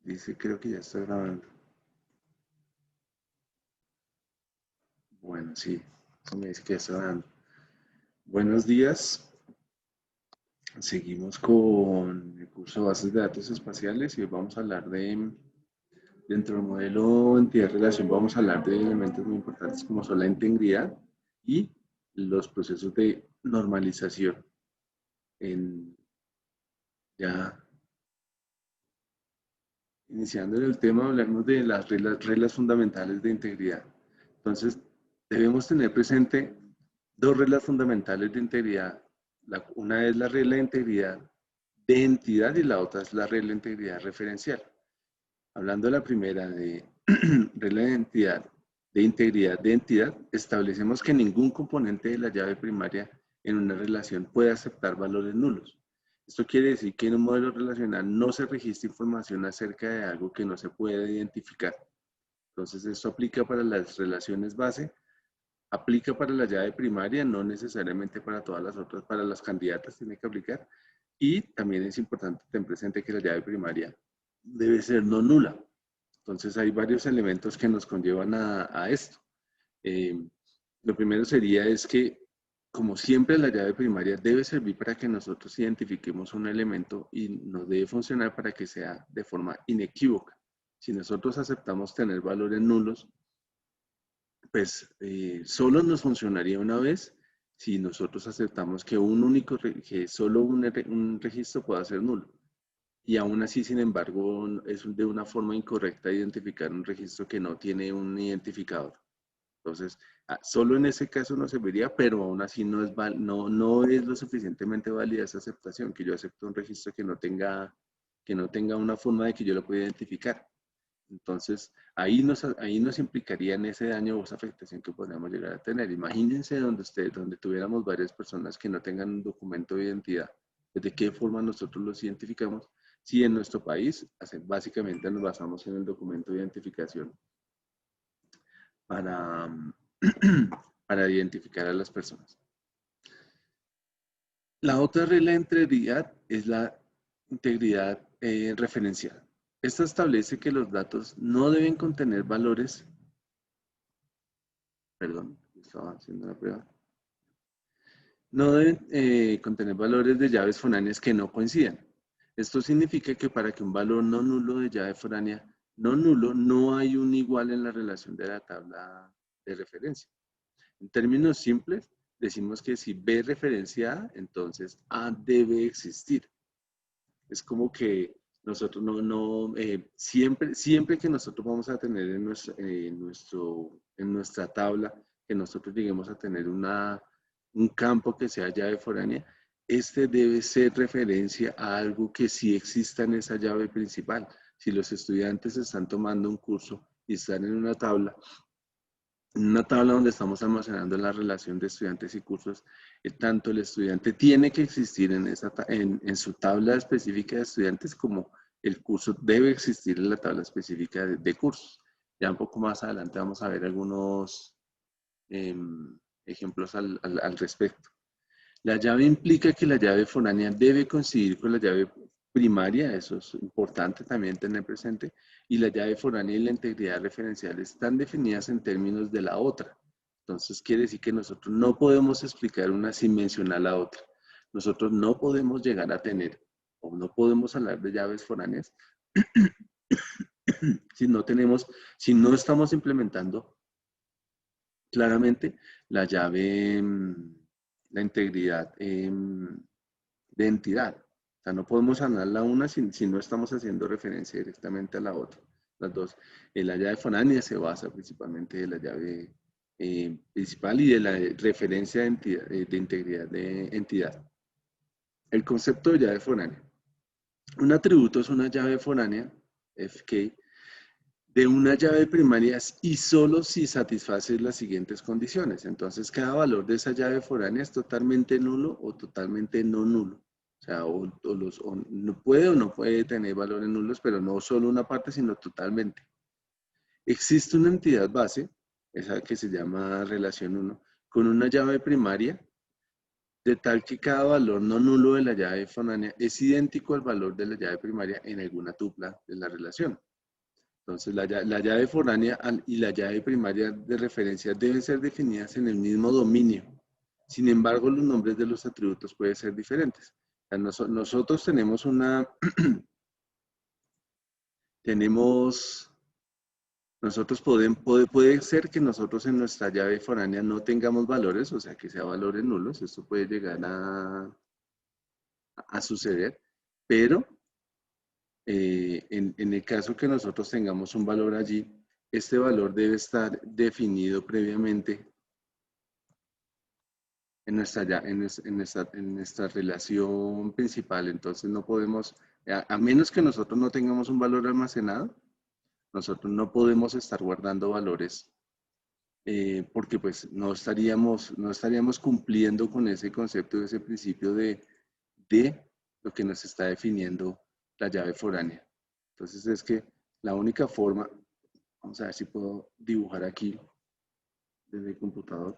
Dice, creo que ya está grabando. Bueno, sí, me dice que ya está grabando. Buenos días. Seguimos con el curso de bases de datos espaciales y hoy vamos a hablar dentro del modelo entidad-relación, vamos a hablar de elementos muy importantes como son la integridad y los procesos de normalización. Ya iniciando en el tema, hablamos de las reglas fundamentales de integridad. Entonces, debemos tener presente dos reglas fundamentales de integridad. Una es la regla de integridad de entidad y la otra es la regla de integridad referencial. Hablando de la primera, de regla de integridad de entidad, establecemos que ningún componente de la llave primaria en una relación puede aceptar valores nulos. Esto quiere decir que en un modelo relacional no se registra información acerca de algo que no se puede identificar. Entonces, esto aplica para las relaciones base, aplica para la llave primaria, no necesariamente para todas las otras, para las candidatas tiene que aplicar. Y también es importante tener presente que la llave primaria debe ser no nula. Entonces hay varios elementos que nos conllevan a esto. Eh, lo primero sería es que, como siempre, la llave primaria debe servir para que nosotros identifiquemos un elemento y nos debe funcionar para que sea de forma inequívoca. Si nosotros aceptamos tener valores nulos, pues solo nos funcionaría una vez si nosotros aceptamos que que solo un registro pueda ser nulo. Y aún así, sin embargo, es de una forma incorrecta identificar un registro que no tiene un identificador. Entonces, solo en ese caso nos serviría, pero aún así no es lo suficientemente válida esa aceptación, que yo acepto un registro que no tenga una forma de que yo lo pueda identificar. Entonces, ahí nos implicaría en ese daño o esa afectación que podríamos llegar a tener. Imagínense donde tuviéramos varias personas que no tengan un documento de identidad. ¿De qué forma nosotros los identificamos? Si en nuestro país, básicamente nos basamos en el documento de identificación para, para identificar a las personas. La otra regla de integridad es la integridad referencial. Esta establece que los datos no deben contener valores, perdón, estaba haciendo la prueba, no deben contener valores de llaves foráneas que no coincidan. Esto significa que para que un valor no nulo de llave foránea no nulo, no hay un igual en la relación de la tabla de referencia. En términos simples, decimos que si B referencia A, entonces A debe existir. Es como que nosotros siempre que nosotros vamos a tener en nuestra tabla, que nosotros lleguemos a tener un campo que sea llave foránea, este debe ser referencia a algo que sí exista en esa llave principal. Si los estudiantes están tomando un curso y están en una tabla donde estamos almacenando la relación de estudiantes y cursos, tanto el estudiante tiene que existir en su tabla específica de estudiantes como el curso debe existir en la tabla específica de cursos. Ya un poco más adelante vamos a ver algunos ejemplos al respecto. La llave implica que la llave foránea debe coincidir con la llave primaria, eso es importante también tener presente, y la llave foránea y la integridad referencial están definidas en términos de la otra. Entonces quiere decir que nosotros no podemos explicar una sin mencionar la otra. Nosotros no podemos llegar a tener, o no podemos hablar de llaves foráneas si no estamos implementando claramente la llave, la integridad de entidad. O sea, no podemos hablar la una si no estamos haciendo referencia directamente a la otra. Las dos. La llave foránea se basa principalmente de la llave principal y de la referencia de integridad de entidad. El concepto de llave foránea. Un atributo es una llave foránea, FK, de una llave primaria y solo si satisface las siguientes condiciones. Entonces, cada valor de esa llave foránea es totalmente nulo o totalmente no nulo. O sea, no puede o no puede tener valores nulos, pero no solo una parte, sino totalmente. Existe una entidad base, esa que se llama relación 1, con una llave primaria de tal que cada valor no nulo de la llave foránea es idéntico al valor de la llave primaria en alguna tupla de la relación. Entonces, la llave foránea y la llave primaria de referencia deben ser definidas en el mismo dominio. Sin embargo, los nombres de los atributos pueden ser diferentes. O sea, nosotros tenemos puede ser que nosotros en nuestra llave foránea no tengamos valores, o sea, que sea valores nulos, esto puede llegar a suceder, pero en el caso que nosotros tengamos un valor allí, este valor debe estar definido previamente en nuestra relación principal. Entonces no podemos, a menos que nosotros no tengamos un valor almacenado, nosotros no podemos estar guardando valores porque pues no estaríamos cumpliendo con ese concepto, ese principio de lo que nos está definiendo la llave foránea. Entonces es que la única forma, vamos a ver si puedo dibujar aquí desde el computador.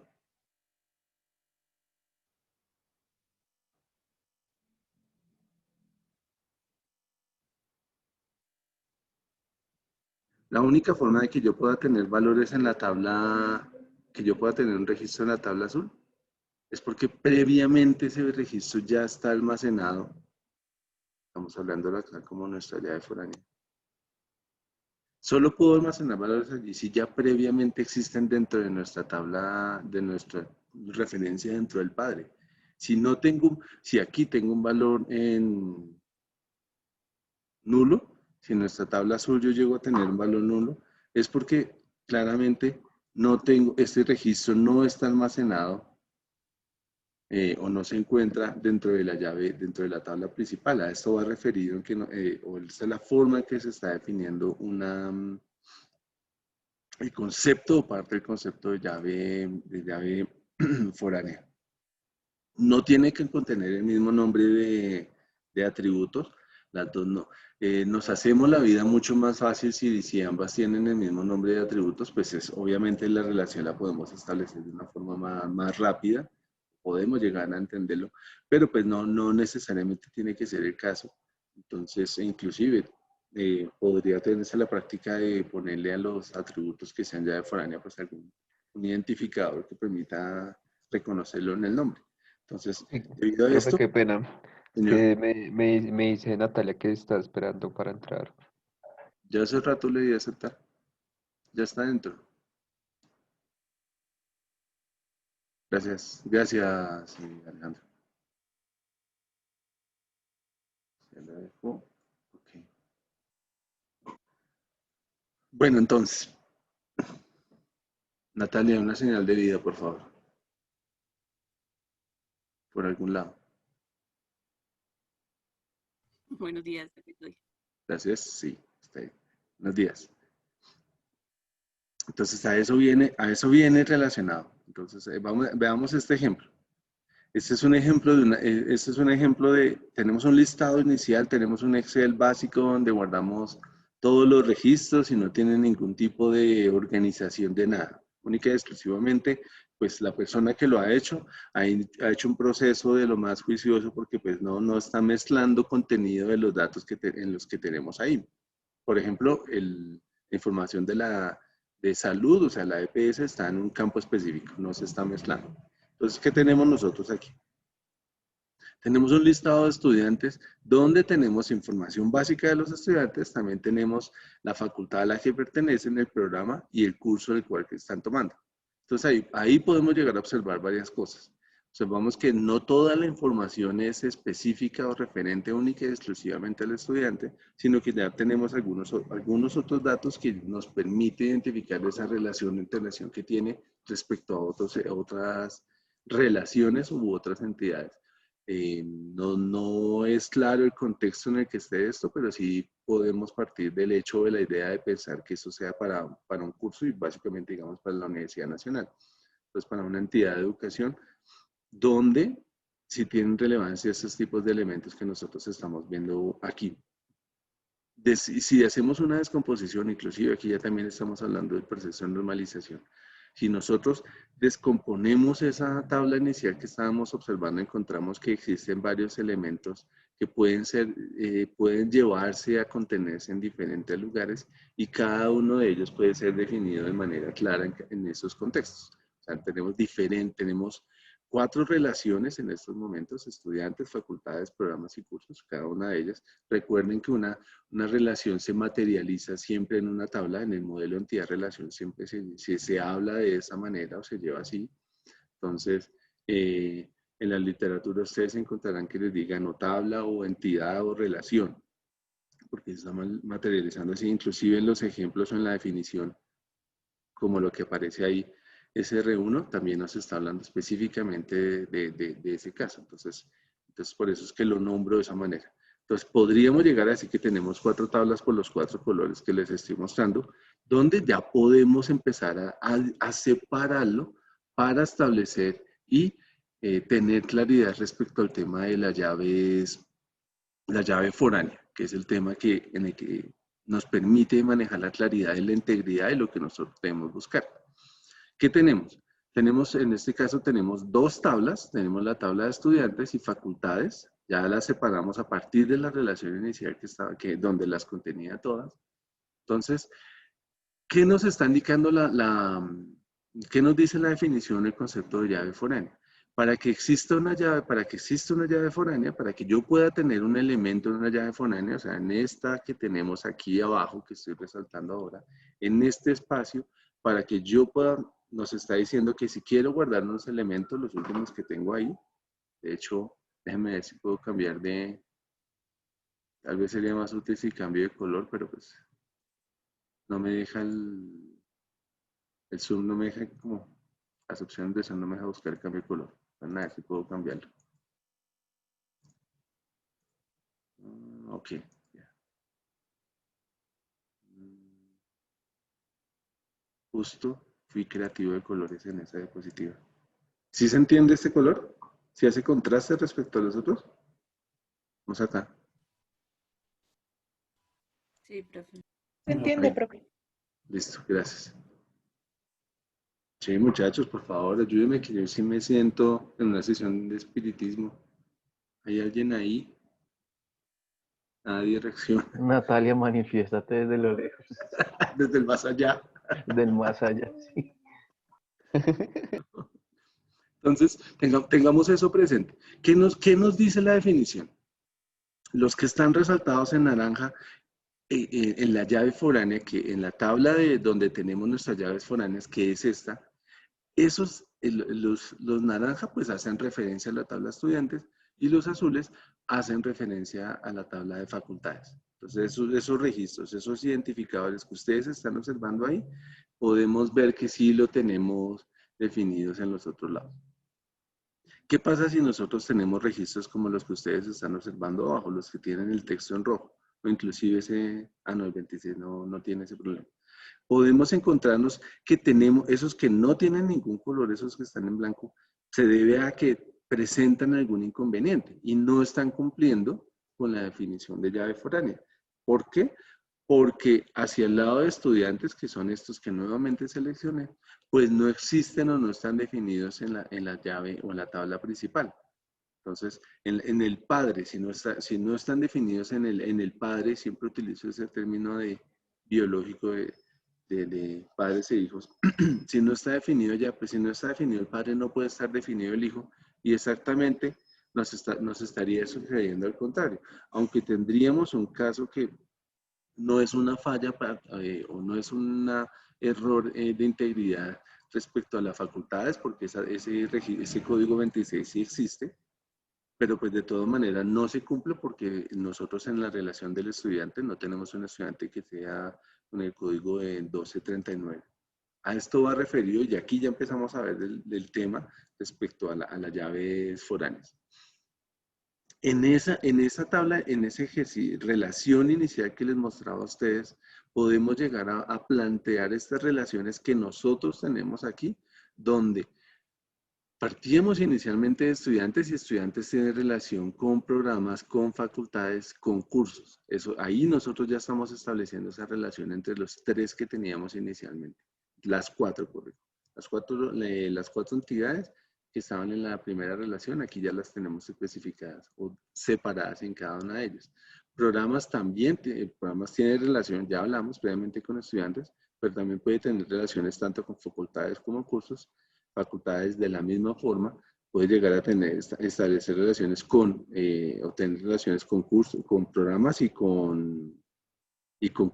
La única forma de que yo pueda tener valores en la tabla, que yo pueda tener un registro en la tabla azul, es porque previamente ese registro ya está almacenado. Estamos hablando acá como nuestra llave foránea. Solo puedo almacenar valores allí si ya previamente existen dentro de nuestra tabla, de nuestra referencia dentro del padre. Si aquí tengo un valor en nulo, si en nuestra tabla azul yo llego a tener un valor nulo, es porque claramente este registro no está almacenado o no se encuentra dentro de la llave, dentro de la tabla principal. A esto va referido en que o esta es la forma en que se está definiendo el concepto o parte del concepto de llave foránea. No tiene que contener el mismo nombre de atributos, las dos no. Nos hacemos la vida mucho más fácil si ambas tienen el mismo nombre de atributos, pues obviamente la relación la podemos establecer de una forma más rápida, podemos llegar a entenderlo, pero pues no necesariamente tiene que ser el caso. Entonces, inclusive, podría tenerse la práctica de ponerle a los atributos que sean llave foránea, pues un identificador que permita reconocerlo en el nombre. Entonces, Sí, debido a profe, esto, qué pena. Es señor, que me dice Natalia que está esperando para entrar. ya hace rato le di a aceptar, ya está dentro. Gracias, gracias, Alejandro. Se la dejo. Okay. Bueno, entonces, Natalia, una señal de vida, por favor, por algún lado. Buenos días, aquí estoy. Gracias, sí, está ahí. Buenos días. Entonces, a eso viene relacionado. Entonces, veamos este ejemplo. Este es un ejemplo tenemos un listado inicial, tenemos un Excel básico donde guardamos todos los registros y no tiene ningún tipo de organización de nada. Única y exclusivamente, pues la persona que lo ha hecho, ha hecho un proceso de lo más juicioso porque pues no está mezclando contenido de los datos en los que tenemos ahí. Por ejemplo, la información de salud, o sea, la EPS está en un campo específico, no se está mezclando. Entonces, ¿qué tenemos nosotros aquí? Tenemos un listado de estudiantes donde tenemos información básica de los estudiantes, también tenemos la facultad a la que pertenecen, el programa y el curso del cual están tomando. Entonces ahí podemos llegar a observar varias cosas. Observamos que no toda la información es específica o referente única y exclusivamente al estudiante, sino que ya tenemos algunos otros datos que nos permiten identificar esa relación o interrelación que tiene respecto a otras relaciones u otras entidades. No es claro el contexto en el que esté esto, pero sí podemos partir del hecho de la idea de pensar que esto sea para un curso y básicamente, digamos, para la Universidad Nacional. Pues para una entidad de educación donde sí tienen relevancia estos tipos de elementos que nosotros estamos viendo aquí. Si hacemos una descomposición, inclusive aquí ya también estamos hablando del proceso de normalización. Si nosotros descomponemos esa tabla inicial que estábamos observando, encontramos que existen varios elementos que pueden llevarse a contenerse en diferentes lugares y cada uno de ellos puede ser definido de manera clara en esos contextos. O sea, tenemos 4 relaciones en estos momentos: estudiantes, facultades, programas y cursos, cada una de ellas. Recuerden que una relación se materializa siempre en una tabla. En el modelo entidad-relación siempre se habla de esa manera o se lleva así. Entonces, en la literatura ustedes encontrarán que les digan o tabla o entidad o relación, porque se está materializando así, inclusive en los ejemplos o en la definición, como lo que aparece ahí. SR1 también nos está hablando específicamente de ese caso. Entonces, por eso es que lo nombro de esa manera. Entonces, podríamos llegar a decir que tenemos 4 tablas por los 4 colores que les estoy mostrando, donde ya podemos empezar a separarlo para establecer y tener claridad respecto al tema de la llave foránea, que es el tema en el que nos permite manejar la claridad y la integridad de lo que nosotros debemos buscar. ¿Qué tenemos? En este caso tenemos 2 tablas. Tenemos la tabla de estudiantes y facultades. Ya las separamos a partir de la relación inicial donde las contenía todas. Entonces, ¿qué nos está indicando qué nos dice la definición del concepto de llave foránea? Para que exista una llave foránea, para que yo pueda tener un elemento en una llave foránea, o sea, en esta que tenemos aquí abajo, que estoy resaltando ahora, en este espacio, para que yo pueda, nos está diciendo que si quiero guardar unos elementos, los últimos que tengo ahí, de hecho, déjenme ver si puedo cambiar tal vez sería más útil si cambio de color, pero pues no me deja el zoom, no me deja como, las opciones de zoom no me deja buscar el cambio de color. Pues nada, si puedo cambiarlo. Ok. Justo fui creativo de colores en esa diapositiva. ¿Sí se entiende este color? ¿Sí hace contraste respecto a los otros? Vamos acá. Sí, profe. ¿Se entiende, Ahí. profe? Listo, gracias. Sí, muchachos, por favor, ayúdenme, que yo sí me siento en una sesión de espiritismo. ¿Hay alguien ahí? Nadie reacciona. Natalia, manifiéstate desde lo lejos, Desde el más allá. del más allá. Sí. Entonces, tengamos eso presente. ¿Qué nos dice la definición? Los que están resaltados en naranja en la llave foránea, que en la tabla donde tenemos nuestras llaves foráneas, que es esta, los naranja pues hacen referencia a la tabla de estudiantes y los azules hacen referencia a la tabla de facultades. Entonces, esos registros, esos identificadores que ustedes están observando ahí, podemos ver que sí lo tenemos definidos en los otros lados. ¿Qué pasa si nosotros tenemos registros como los que ustedes están observando abajo, los que tienen el texto en rojo? O inclusive no, el 26 no tiene ese problema. Podemos encontrarnos que tenemos esos que no tienen ningún color, esos que están en blanco, se debe a que presentan algún inconveniente y no están cumpliendo con la definición de llave foránea. ¿Por qué? Porque hacia el lado de estudiantes, que son estos que nuevamente seleccioné, pues no existen o no están definidos en la llave o en la tabla principal. Entonces, en el padre, si no están definidos en el padre, siempre utilizo ese término biológico de padres e hijos. Si no está definido ya, pues si no está definido el padre, no puede estar definido el hijo, y exactamente nos estaría sucediendo al contrario. Aunque tendríamos un caso que no es una falla o no es un error de integridad respecto a las facultades, porque ese código 26 sí existe, pero pues de todas maneras no se cumple porque nosotros en la relación del estudiante no tenemos un estudiante que sea con el código de 1239. A esto va referido y aquí ya empezamos a ver del tema respecto a las llaves foráneas. En esa tabla, en ese ejercicio, relación inicial que les mostraba a ustedes, podemos llegar a plantear estas relaciones que nosotros tenemos aquí, donde partíamos inicialmente de estudiantes y estudiantes tienen relación con programas, con facultades, con cursos. Ahí nosotros ya estamos estableciendo esa relación entre los 3 que teníamos inicialmente. Las 4, correcto. Las cuatro entidades que estaban en la primera relación, aquí ya las tenemos especificadas o separadas en cada una de ellas. Programas también, programas tienen relación, ya hablamos previamente con estudiantes, pero también puede tener relaciones tanto con facultades como cursos. Facultades de la misma forma puede llegar a establecer relaciones con, o tener relaciones con cursos, con programas y con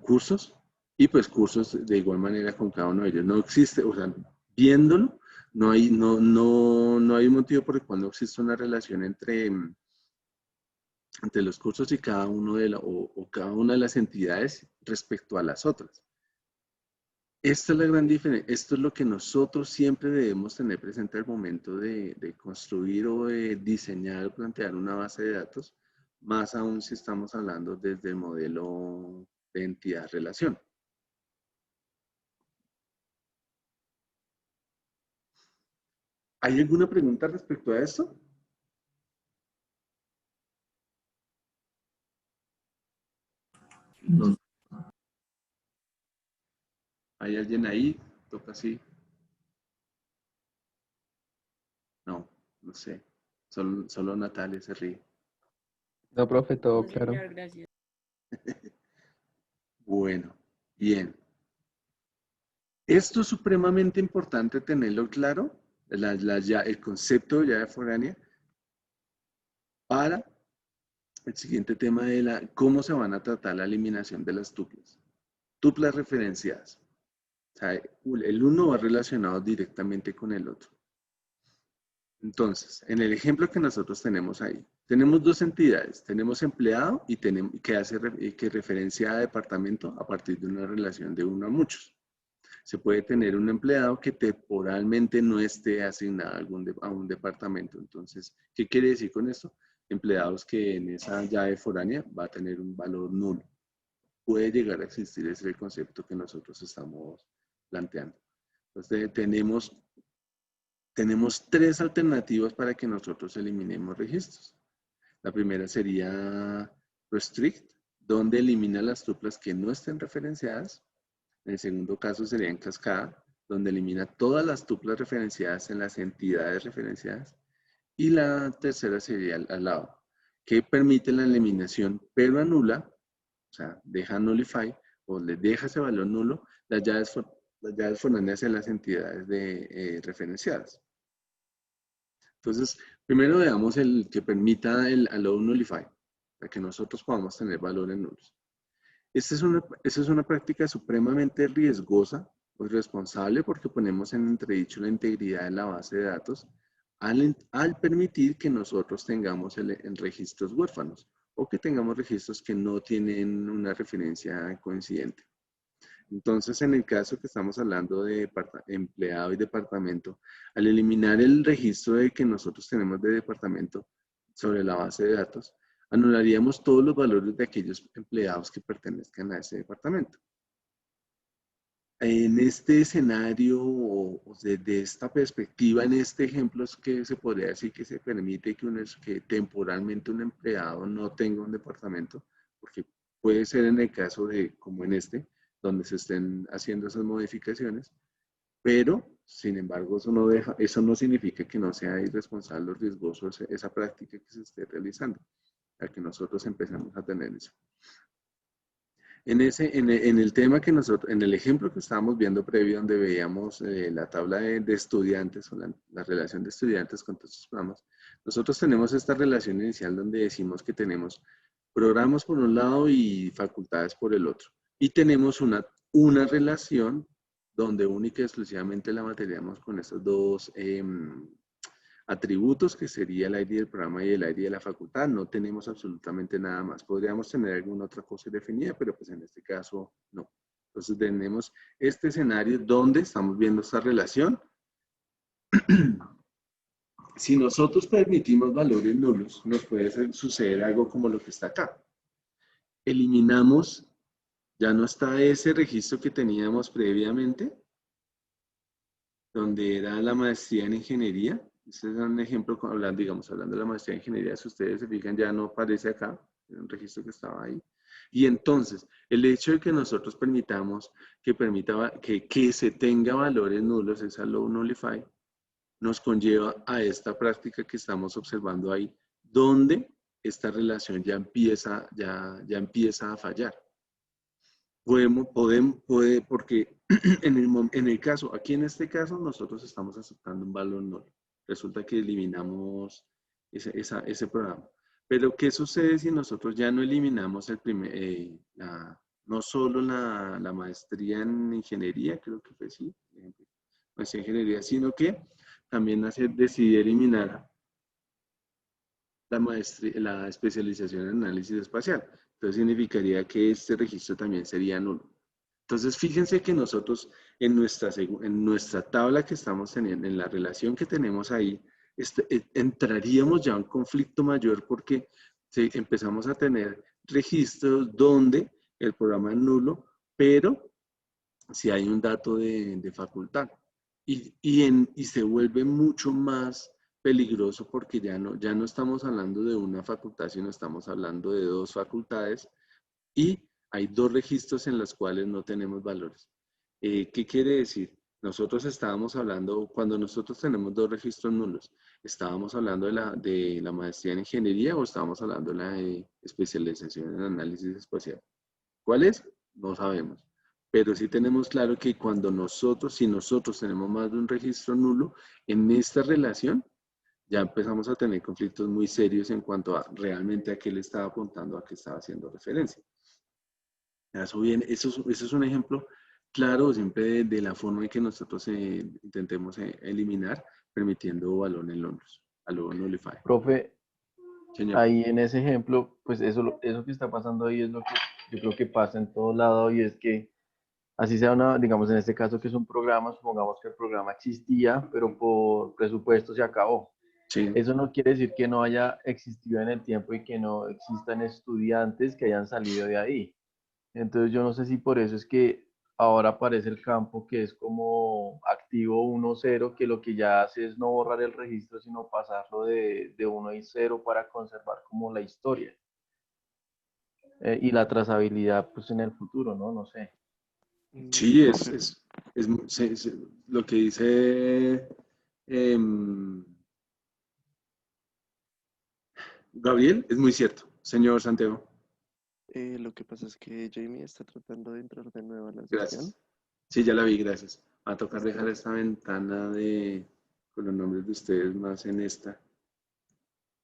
cursos, y pues cursos de igual manera con cada uno de ellos. No existe, o sea, viéndolo, no hay motivo por el cual no existe una relación entre los cursos y cada uno o cada una de las entidades respecto a las otras. Esta es la gran diferencia. Esto es lo que nosotros siempre debemos tener presente al momento de construir o de diseñar o plantear una base de datos, más aún si estamos hablando desde el modelo de entidad-relación. ¿Hay alguna pregunta respecto a esto? No. ¿Hay alguien ahí? ¿Toca así? No, no sé. Solo Natalia se ríe. No, profe, todo No, claro. señor, gracias. Bueno, bien. Esto es supremamente importante tenerlo claro, el concepto de llave foránea, para el siguiente tema de cómo se van a tratar la eliminación de las tuplas. Tuplas referenciadas. O sea, el uno va relacionado directamente con el otro. Entonces, en el ejemplo que nosotros tenemos ahí, tenemos dos entidades. Tenemos empleado y que referencia a departamento a partir de una relación de uno a muchos. Se puede tener un empleado que temporalmente no esté asignado a un departamento. Entonces, ¿qué quiere decir con esto? Empleados que en esa llave foránea va a tener un valor nulo. Puede llegar a existir, ese es el concepto que nosotros estamos planteando. Entonces, tenemos tres alternativas para que nosotros eliminemos registros. La primera sería restrict, donde elimina las tuplas que no estén referenciadas. En el segundo caso sería en cascada, donde elimina todas las tuplas referenciadas en las entidades referenciadas. Y la tercera sería al lado, que permite la eliminación, pero anula, o sea, deja nullify, o le deja ese valor nulo, las llaves foráneas en las entidades referenciadas. Entonces, primero veamos el que permita el allow nullify, para que nosotros podamos tener valores nulos. Esta es una práctica supremamente riesgosa o irresponsable porque ponemos en entredicho la integridad de la base de datos al permitir que nosotros tengamos en registros huérfanos o que tengamos registros que no tienen una referencia coincidente. Entonces, en el caso que estamos hablando de empleado y departamento, al eliminar el registro de que nosotros tenemos de departamento sobre la base de datos, anularíamos todos los valores de aquellos empleados que pertenezcan a ese departamento. En este escenario, o desde esta perspectiva, en este ejemplo, es que se podría decir que se permite que temporalmente un empleado no tenga un departamento, porque puede ser en el caso de, como en este, donde se estén haciendo esas modificaciones, pero, sin embargo, eso no significa que no sea irresponsable o riesgoso esa práctica que se esté realizando, a que nosotros empecemos a tener eso. En el tema que en el ejemplo que estábamos viendo previo, donde veíamos la tabla de estudiantes, o la relación de estudiantes con todos estos programas, nosotros tenemos esta relación inicial donde decimos que tenemos programas por un lado y facultades por el otro. Y tenemos una relación donde única y exclusivamente la materializamos con estos dos atributos, que sería el ID del programa y el ID de la facultad. No tenemos absolutamente nada más. Podríamos tener alguna otra cosa definida, pero pues en este caso no. Entonces tenemos este escenario donde estamos viendo esta relación. Si nosotros permitimos valores nulos, nos puede suceder algo como lo que está acá. Eliminamos, ya no está ese registro que teníamos previamente, donde era la maestría en ingeniería. Este es un ejemplo, hablando de la maestría en ingeniería. Si ustedes se fijan, ya no aparece acá, era un registro que estaba ahí. Y entonces, el hecho de que nosotros permitamos que se tenga valores nulos, esa low nullify, nos conlleva a esta práctica que estamos observando ahí, donde esta relación ya empieza a fallar. Porque en el caso, aquí en este caso, nosotros estamos aceptando un valor nulo. Resulta que eliminamos ese programa. Pero, ¿qué sucede si nosotros ya no eliminamos no solo la maestría en ingeniería, creo que fue sí, maestría en ingeniería, sino que también decidí eliminar la especialización en análisis espacial? Entonces significaría que este registro también sería nulo. Entonces, fíjense que nosotros en nuestra tabla que estamos teniendo, en la relación que tenemos ahí, entraríamos ya a un conflicto mayor porque empezamos a tener registros donde el programa es nulo, pero si hay un dato de facultad. Y se vuelve mucho más peligroso porque ya no estamos hablando de una facultad, sino estamos hablando de dos facultades y hay dos registros en los cuales no tenemos valores. ¿Qué quiere decir? Nosotros estábamos hablando, cuando nosotros tenemos dos registros nulos, ¿estábamos hablando de la maestría en ingeniería o estábamos hablando de la especialización en análisis espacial? ¿Cuál es? No sabemos. Pero sí tenemos claro que si nosotros tenemos más de un registro nulo, en esta relación ya empezamos a tener conflictos muy serios en cuanto a realmente a qué le estaba apuntando, a qué estaba haciendo referencia. Eso es un ejemplo claro siempre de la forma en que nosotros intentemos eliminar, permitiendo valores nulos, a lo nullify. Profe, Señor. ahí en ese ejemplo, pues eso que está pasando ahí es lo que yo creo que pasa en todo lado y es que así sea digamos en este caso que es un programa, supongamos que el programa existía, pero por presupuesto se acabó. Sí. Eso no quiere decir que no haya existido en el tiempo y que no existan estudiantes que hayan salido de ahí. Entonces yo no sé si por eso es que ahora aparece el campo que es como activo 1-0, que lo que ya hace es no borrar el registro, sino pasarlo de 1 y 0 para conservar como la historia. Y la trazabilidad pues en el futuro, ¿no? No sé. Sí, lo que dice Gabriel es muy cierto, señor Santiago. Lo que pasa es que Jamie está tratando de entrar de nuevo a la sesión. Gracias. Sí, ya la vi, gracias. Va a tocar dejar esta ventana con los nombres de ustedes más en esta.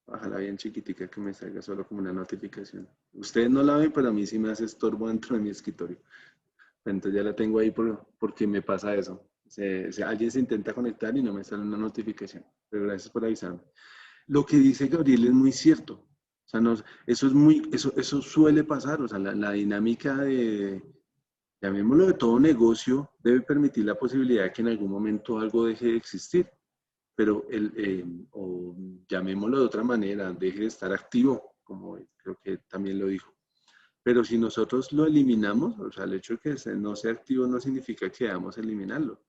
Bájala bien chiquitica que me salga solo como una notificación. Ustedes no la ven, pero a mí sí me hace estorbo dentro de mi escritorio. Entonces ya la tengo ahí porque me pasa eso. Alguien se intenta conectar y no me sale una notificación. Pero gracias por avisarme. Lo que dice Gabriel es muy cierto. O sea, eso suele pasar. O sea, la dinámica llamémoslo de todo negocio, debe permitir la posibilidad de que en algún momento algo deje de existir. Pero, o llamémoslo de otra manera, deje de estar activo, como creo que también lo dijo. Pero si nosotros lo eliminamos, o sea, el hecho de que no sea activo no significa que debamos eliminarlo.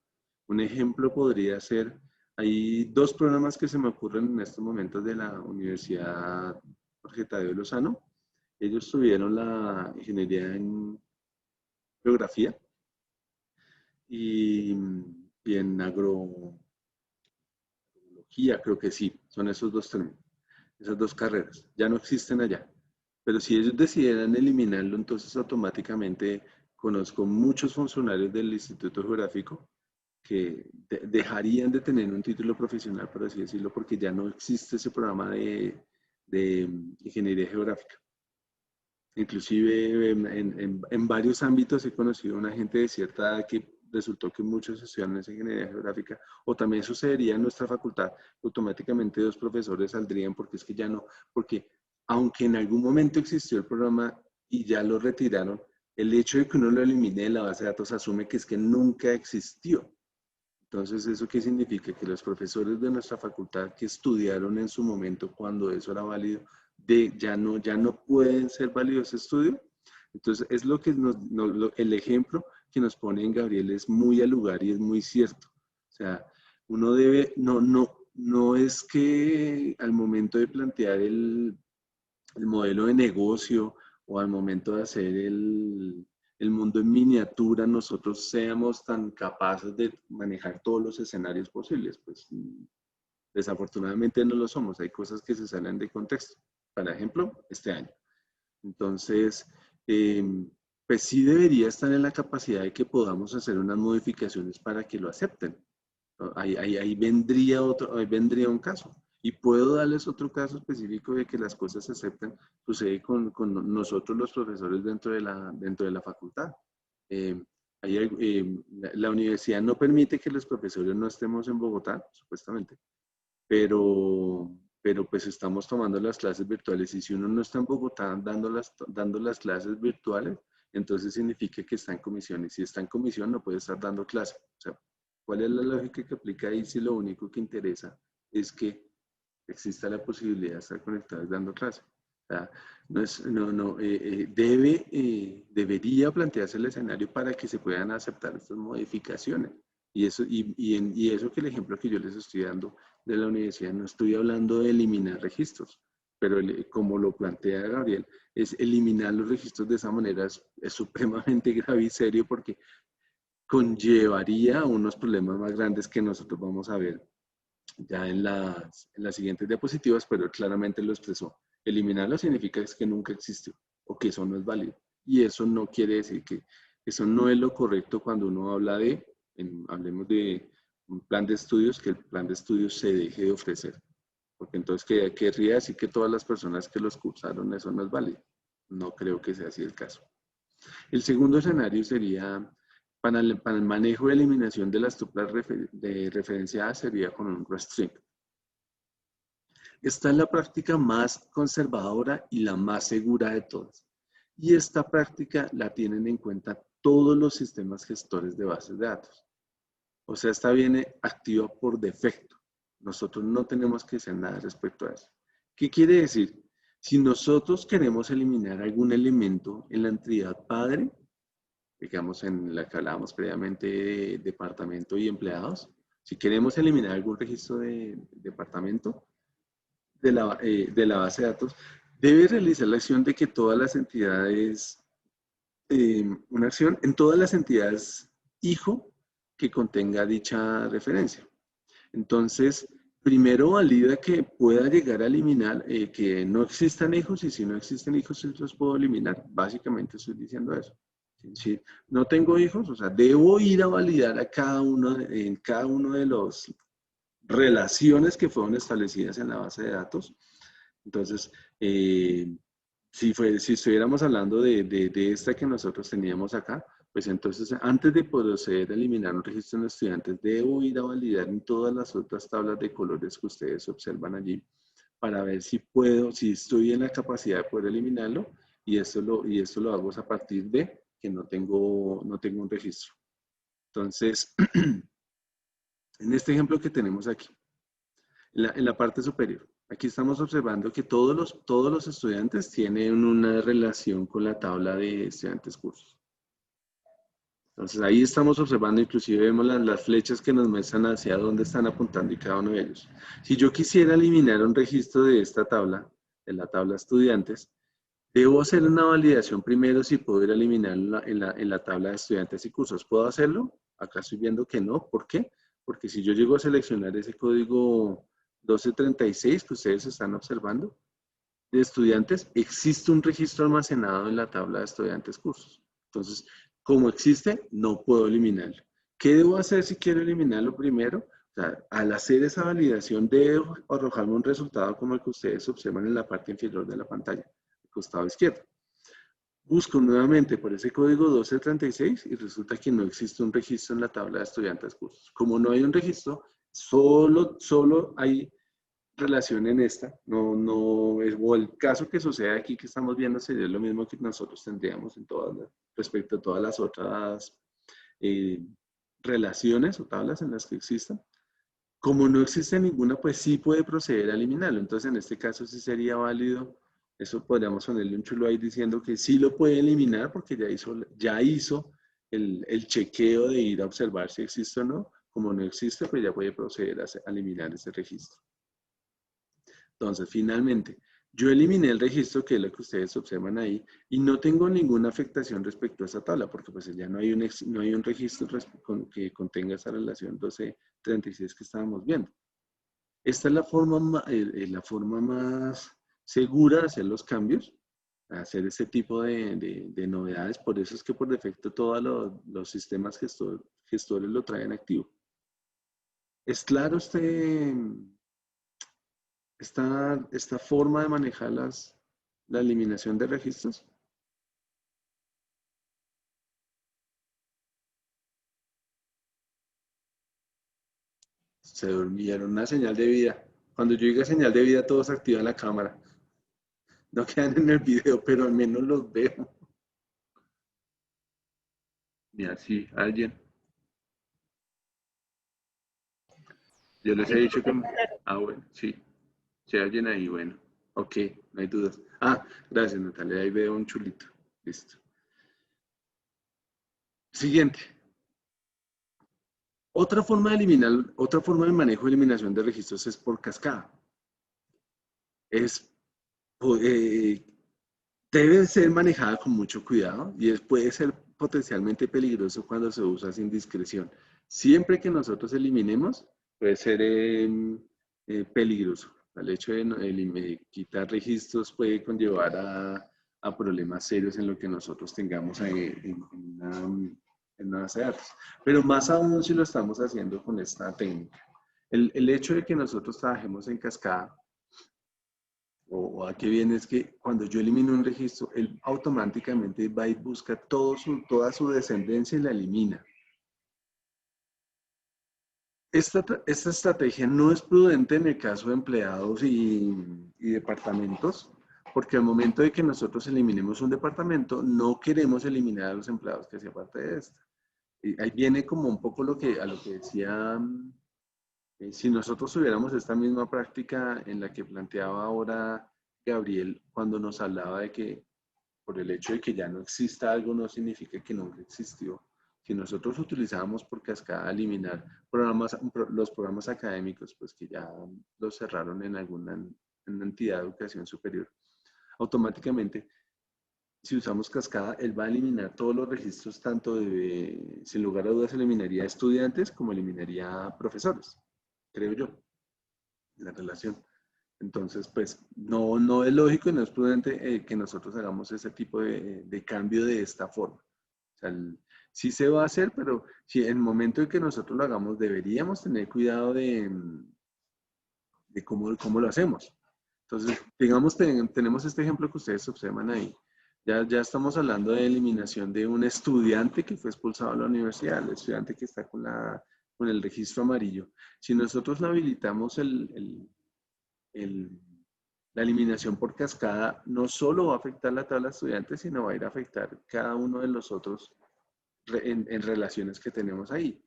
Un ejemplo podría ser, hay dos programas que se me ocurren en estos momentos de la Universidad Jorge Tadeo Lozano. Ellos tuvieron la ingeniería en geografía y en agronomía, creo que sí, son esos dos términos, esas dos carreras. Ya no existen allá. Pero si ellos decidieran eliminarlo, entonces automáticamente conozco muchos funcionarios del Instituto Geográfico que dejarían de tener un título profesional, por así decirlo, porque ya no existe ese programa de ingeniería geográfica. Inclusive en varios ámbitos he conocido a una gente de cierta edad que resultó que muchos estudian esa ingeniería geográfica, o también sucedería en nuestra facultad, automáticamente dos profesores saldrían porque es que ya no, porque aunque en algún momento existió el programa y ya lo retiraron, el hecho de que uno lo elimine de la base de datos asume que es que nunca existió. Entonces, ¿eso qué significa? Que los profesores de nuestra facultad que estudiaron en su momento cuando eso era válido, ya no pueden ser válido ese estudio. Entonces, es lo que el ejemplo que nos pone en Gabriel es muy al lugar y es muy cierto. O sea, uno debe, no es que al momento de plantear el modelo de negocio o al momento de hacer el mundo en miniatura, nosotros seamos tan capaces de manejar todos los escenarios posibles. Pues desafortunadamente no lo somos. Hay cosas que se salen de contexto. Por ejemplo, este año. Entonces, pues sí debería estar en la capacidad de que podamos hacer unas modificaciones para que lo acepten. Ahí vendría un caso. Y puedo darles otro caso específico de que las cosas se acepten. Sucede con nosotros los profesores dentro de la facultad. La universidad no permite que los profesores no estemos en Bogotá, supuestamente, pero pues estamos tomando las clases virtuales, y si uno no está en Bogotá dando las clases virtuales, entonces significa que está en comisión, y si está en comisión no puede estar dando clase. O sea, ¿cuál es la lógica que aplica ahí si lo único que interesa es que exista la posibilidad de estar conectados dando clase? O sea, debería plantearse el escenario para que se puedan aceptar estas modificaciones. Y eso que el ejemplo que yo les estoy dando de la universidad, no estoy hablando de eliminar registros, pero como lo plantea Gabriel, es eliminar los registros de esa manera es supremamente grave y serio, porque conllevaría a unos problemas más grandes que nosotros vamos a ver ya en las siguientes diapositivas, pero claramente lo expresó. Eliminarlo significa que nunca existió o que eso no es válido. Y eso no quiere decir que eso no es lo correcto cuando uno habla hablemos de un plan de estudios, que el plan de estudios se deje de ofrecer. Porque entonces querría decir que todas las personas que los cursaron, eso no es válido. No creo que sea así el caso. El segundo escenario sería, para el manejo y eliminación de las tuplas referenciadas, sería con un restrict. Esta es la práctica más conservadora y la más segura de todas. Y esta práctica la tienen en cuenta todos los sistemas gestores de bases de datos. O sea, esta viene activa por defecto. Nosotros no tenemos que hacer nada respecto a eso. ¿Qué quiere decir? Si nosotros queremos eliminar algún elemento en la entidad padre, digamos en la que hablábamos previamente de departamento y empleados, si queremos eliminar algún registro de departamento de la base de datos, debe realizar la acción de que todas las entidades, una acción en todas las entidades hijo que contenga dicha referencia. Entonces, primero valida que pueda llegar a eliminar, que no existan hijos, y si no existen hijos, los puedo eliminar. Básicamente estoy diciendo eso. Si no tengo hijos, o sea, debo ir a validar en cada uno de las relaciones que fueron establecidas en la base de datos. Entonces, si estuviéramos hablando de esta que nosotros teníamos acá, pues entonces antes de proceder a eliminar un registro de estudiantes, debo ir a validar en todas las otras tablas de colores que ustedes observan allí, para ver si estoy en la capacidad de poder eliminarlo, y esto lo hago a partir de que no tengo un registro. Entonces, en este ejemplo que tenemos aquí, en la parte superior, aquí estamos observando que todos los estudiantes tienen una relación con la tabla de estudiantes cursos. Entonces ahí estamos observando, inclusive vemos las flechas que nos muestran hacia dónde están apuntando y cada uno de ellos. Si yo quisiera eliminar un registro de esta tabla, de la tabla estudiantes, debo hacer una validación primero si puedo ir a eliminarlo en la tabla de estudiantes y cursos. ¿Puedo hacerlo? Acá estoy viendo que no. ¿Por qué? Porque si yo llego a seleccionar ese código 1236 que ustedes están observando, de estudiantes, existe un registro almacenado en la tabla de estudiantes cursos. Entonces, como existe, no puedo eliminarlo. ¿Qué debo hacer si quiero eliminarlo primero? O sea, al hacer esa validación, debo arrojarme un resultado como el que ustedes observan en la parte inferior de la pantalla, al costado izquierdo. Busco nuevamente por ese código 1236 y resulta que no existe un registro en la tabla de estudiantes cursos. Como no hay un registro, solo hay relación en esta, o el caso que sucede aquí que estamos viendo sería lo mismo que nosotros tendríamos respecto a todas las otras relaciones o tablas en las que existan. Como no existe ninguna, pues sí puede proceder a eliminarlo. Entonces, en este caso sí sería válido. Eso podríamos ponerle un chulo ahí diciendo que sí lo puede eliminar porque ya hizo el chequeo de ir a observar si existe o no. Como no existe, pues ya puede proceder a eliminar ese registro. Entonces, finalmente, Yo eliminé el registro, que es lo que ustedes observan ahí, y no tengo ninguna afectación respecto a esa tabla, porque pues ya no hay no hay un registro que contenga esa relación 1236 que estábamos viendo. Esta es la forma más segura de hacer los cambios, hacer ese tipo de novedades. Por eso es que por defecto todos los sistemas gestores lo traen activo. ¿Es claro esta forma de manejar la eliminación de registros? Se durmieron. Una señal de vida. Cuando yo diga señal de vida, todos activan la cámara. No quedan en el video, pero al menos los veo. Mira, sí, alguien. Yo les he dicho que... Ah, bueno, sí. Si hay alguien ahí, bueno. Ok, no hay dudas. Ah, gracias, Natalia. Ahí veo un chulito. Listo. Siguiente. Otra forma de manejo de eliminación de registros es por cascada. Debe ser manejada con mucho cuidado y puede ser potencialmente peligroso cuando se usa sin discreción. Siempre que nosotros eliminemos, puede ser peligroso. El hecho de quitar registros puede conllevar a problemas serios en lo que nosotros tengamos en una base de datos. Pero más aún si lo estamos haciendo con esta técnica. El hecho de que nosotros trabajemos en cascada, o a qué viene es que cuando yo elimino un registro, él automáticamente va y busca toda su descendencia y la elimina. Esta estrategia no es prudente en el caso de empleados y departamentos, porque al momento de que nosotros eliminemos un departamento, no queremos eliminar a los empleados que hacían parte de esta. Y ahí viene como un poco a lo que decía, si nosotros tuviéramos esta misma práctica en la que planteaba ahora Gabriel, cuando nos hablaba de que por el hecho de que ya no exista algo no significa que nunca existió. Si nosotros utilizábamos por cascada eliminar los programas académicos, pues que ya los cerraron en alguna entidad de educación superior, automáticamente, si usamos cascada, él va a eliminar todos los registros, tanto sin lugar a dudas, eliminaría estudiantes como eliminaría profesores, creo yo, la relación. Entonces, pues, no es lógico y no es prudente que nosotros hagamos ese tipo de cambio de esta forma. O sea, sí se va a hacer, pero si en el momento en que nosotros lo hagamos, deberíamos tener cuidado de cómo lo hacemos. Entonces, digamos, tenemos este ejemplo que ustedes observan ahí. Ya estamos hablando de eliminación de un estudiante que fue expulsado de la universidad, el estudiante que está con el registro amarillo. Si nosotros no habilitamos la eliminación por cascada, no solo va a afectar la tabla de estudiantes, sino va a ir a afectar cada uno de los otros en relaciones que tenemos ahí.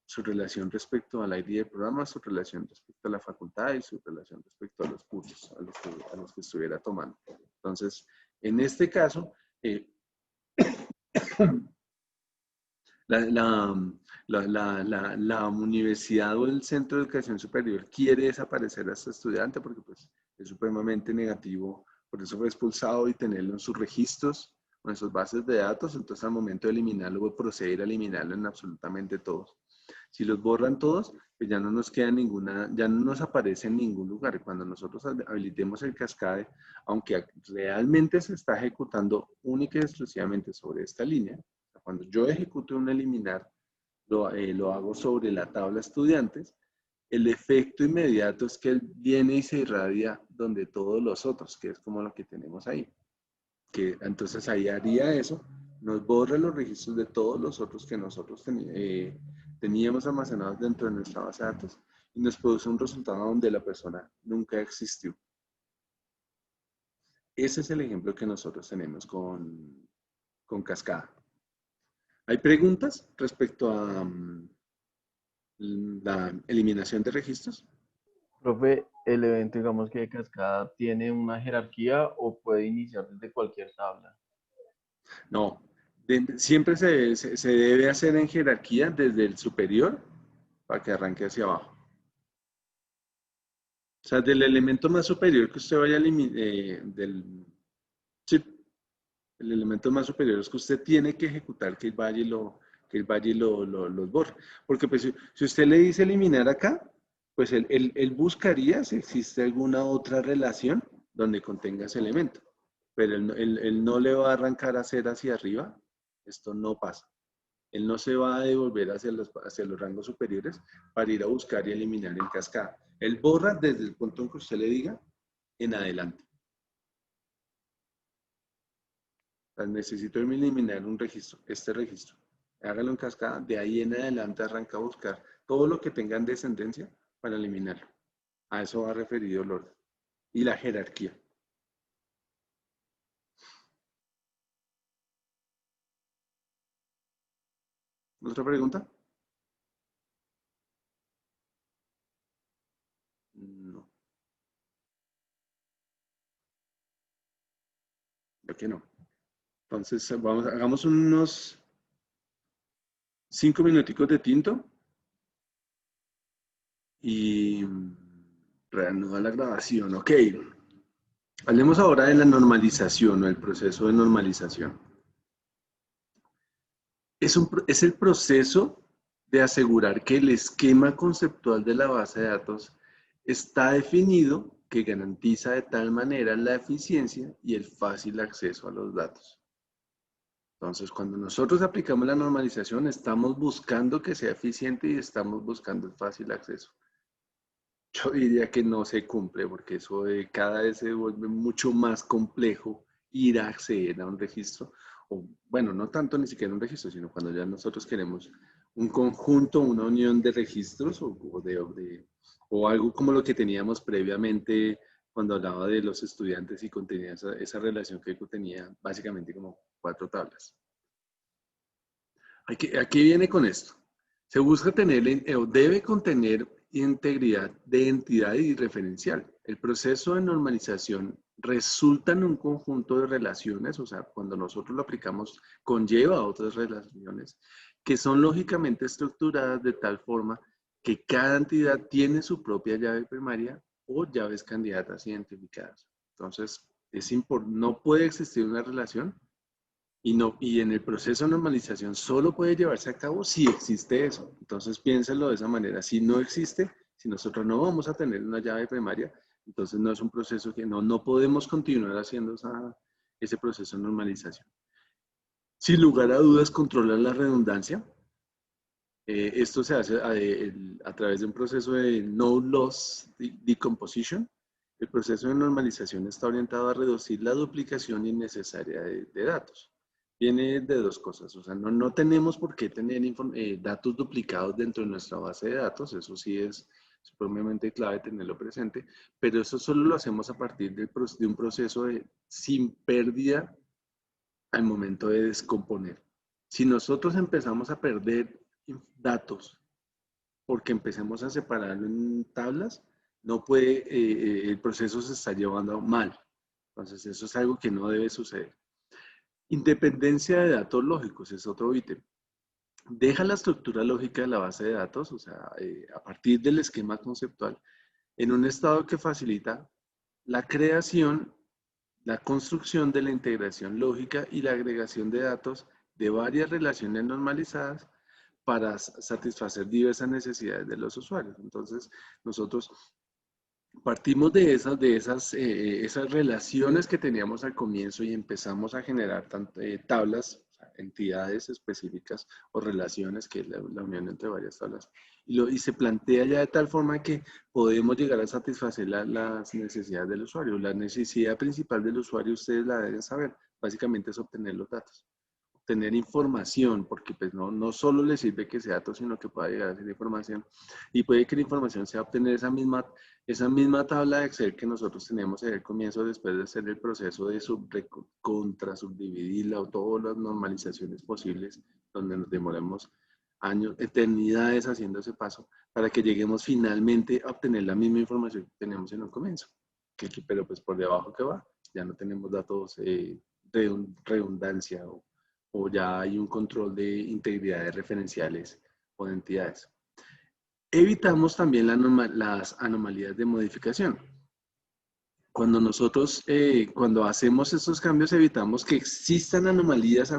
Su relación respecto al ID de programa, su relación respecto a la facultad y su relación respecto a los cursos a los que estuviera tomando. Entonces, en este caso, la universidad o el centro de educación superior quiere desaparecer a este estudiante porque pues, es supremamente negativo, por eso fue expulsado y tenerlo en sus registros o en sus bases de datos, entonces al momento de eliminarlo, voy a proceder a eliminarlo en absolutamente todos. Si los borran todos, pues ya no nos queda ya no nos aparece en ningún lugar. Cuando nosotros habilitemos el cascade, aunque realmente se está ejecutando única y exclusivamente sobre esta línea, cuando yo ejecuto un eliminar, lo hago sobre la tabla estudiantes, el efecto inmediato es que él viene y se irradia donde todos los otros, que es como lo que tenemos ahí. Que entonces ahí haría eso, nos borra los registros de todos los otros que nosotros teníamos almacenados dentro de nuestra base de datos y nos produce un resultado donde la persona nunca existió. Ese es el ejemplo que nosotros tenemos con cascada. ¿Hay preguntas respecto a la eliminación de registros? Profe, el evento, digamos que de cascada, ¿tiene una jerarquía o puede iniciar desde cualquier tabla? No, siempre se debe hacer en jerarquía desde el superior para que arranque hacia abajo. O sea, del elemento más superior que usted vaya a eliminar, sí, el elemento más superior es que usted tiene que ejecutar que el valle los borre. Porque pues, si usted le dice eliminar acá, pues él buscaría si existe alguna otra relación donde contenga ese elemento. Pero él no le va a arrancar a hacer hacia arriba. Esto no pasa. Él no se va a devolver hacia los rangos superiores para ir a buscar y eliminar en cascada. Él borra desde el punto en que usted le diga en adelante. Necesito eliminar un registro, este registro. Hágalo en cascada, de ahí en adelante arranca a buscar todo lo que tenga en descendencia para eliminarlo. A eso va referido el orden y la jerarquía. ¿Otra pregunta? No. ¿Por qué no? Entonces, hagamos unos 5 minuticos de tinto y reanuda la grabación. Ok. Hablemos ahora de la normalización o el proceso de normalización. Es el proceso de asegurar que el esquema conceptual de la base de datos está definido que garantiza de tal manera la eficiencia y el fácil acceso a los datos. Entonces, cuando nosotros aplicamos la normalización, estamos buscando que sea eficiente y estamos buscando el fácil acceso. Yo diría que no se cumple porque eso cada vez se vuelve mucho más complejo ir a acceder a un registro. O, bueno, no tanto ni siquiera un registro, sino cuando ya nosotros queremos un conjunto, una unión de registros o algo como lo que teníamos previamente cuando hablaba de los estudiantes y contenía esa relación que tenía básicamente como 4 tablas. Aquí viene con esto. Se busca tener o debe contener integridad de entidad y referencial. El proceso de normalización resulta en un conjunto de relaciones, o sea, cuando nosotros lo aplicamos, conlleva a otras relaciones que son lógicamente estructuradas de tal forma que cada entidad tiene su propia llave primaria o llaves candidatas identificadas. Entonces, no puede existir una relación y en el proceso de normalización solo puede llevarse a cabo si existe eso. Entonces piénsenlo de esa manera. Si no existe, si nosotros no vamos a tener una llave primaria, entonces no es un proceso que no podemos continuar haciendo ese proceso de normalización. Sin lugar a dudas, controlar la redundancia. Esto se hace a través de un proceso de node loss decomposition. El proceso de normalización está orientado a reducir la duplicación innecesaria de datos. Viene de 2 cosas, o sea, no tenemos por qué tener datos duplicados dentro de nuestra base de datos, eso sí es supremamente clave tenerlo presente, pero eso solo lo hacemos a partir de un proceso sin pérdida al momento de descomponer. Si nosotros empezamos a perder datos porque empecemos a separarlo en tablas, no puede, el proceso se está llevando mal. Entonces, eso es algo que no debe suceder. Independencia de datos lógicos es otro ítem. Deja la estructura lógica de la base de datos, o sea, a partir del esquema conceptual, en un estado que facilita la creación, la construcción de la integración lógica y la agregación de datos de varias relaciones normalizadas para satisfacer diversas necesidades de los usuarios. Entonces, nosotros partimos de esas relaciones que teníamos al comienzo y empezamos a generar tablas, o sea, entidades específicas o relaciones, que es la unión entre varias tablas. Y se plantea ya de tal forma que podemos llegar a satisfacer las necesidades del usuario. La necesidad principal del usuario, ustedes la deben saber, básicamente es obtener los datos. Tener información, porque pues no solo le sirve que sea datos, sino que pueda llegar a ser información. Y puede que la información sea obtener esa misma tabla de Excel que nosotros tenemos al comienzo después de hacer el proceso de subdividirla o todas las normalizaciones posibles, donde nos demoramos años, eternidades haciendo ese paso, para que lleguemos finalmente a obtener la misma información que tenemos en un comienzo. Pero pues por debajo que va, ya no tenemos datos de redundancia o ya hay un control de integridad de referenciales o de entidades. Evitamos también las anomalías de modificación. Cuando nosotros, cuando hacemos estos cambios, evitamos que existan anomalías.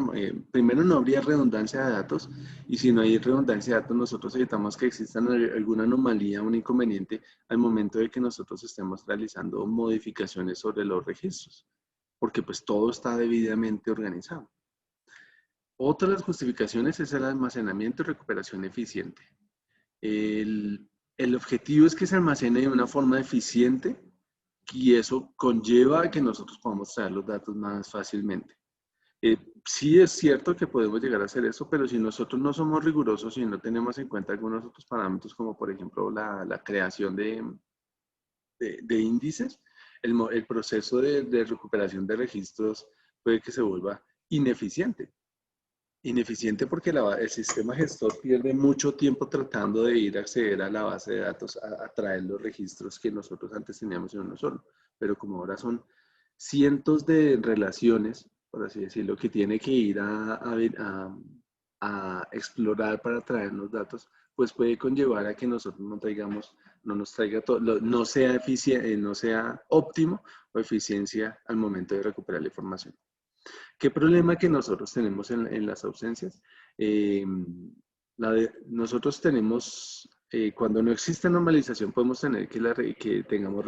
Primero, no habría redundancia de datos, y si no hay redundancia de datos, nosotros evitamos que existan alguna anomalía, un inconveniente al momento de que nosotros estemos realizando modificaciones sobre los registros, porque pues todo está debidamente organizado. Otra de las justificaciones es el almacenamiento y recuperación eficiente. El objetivo es que se almacene de una forma eficiente, y eso conlleva a que nosotros podamos traer los datos más fácilmente. Sí es cierto que podemos llegar a hacer eso, pero si nosotros no somos rigurosos y no tenemos en cuenta algunos otros parámetros, como por ejemplo la creación de índices, el proceso de recuperación de registros puede que se vuelva ineficiente. Ineficiente porque el sistema gestor pierde mucho tiempo tratando de ir a acceder a la base de datos, a traer los registros que nosotros antes teníamos en uno solo. Pero como ahora son cientos de relaciones, por así decirlo, que tiene que ir a explorar para traernos datos, pues puede conllevar a que nosotros no nos traiga todo, no sea eficiente, no sea óptimo o eficiencia al momento de recuperar la información. ¿Qué problema que nosotros tenemos en las ausencias? Nosotros tenemos, cuando no existe normalización, podemos tener que tengamos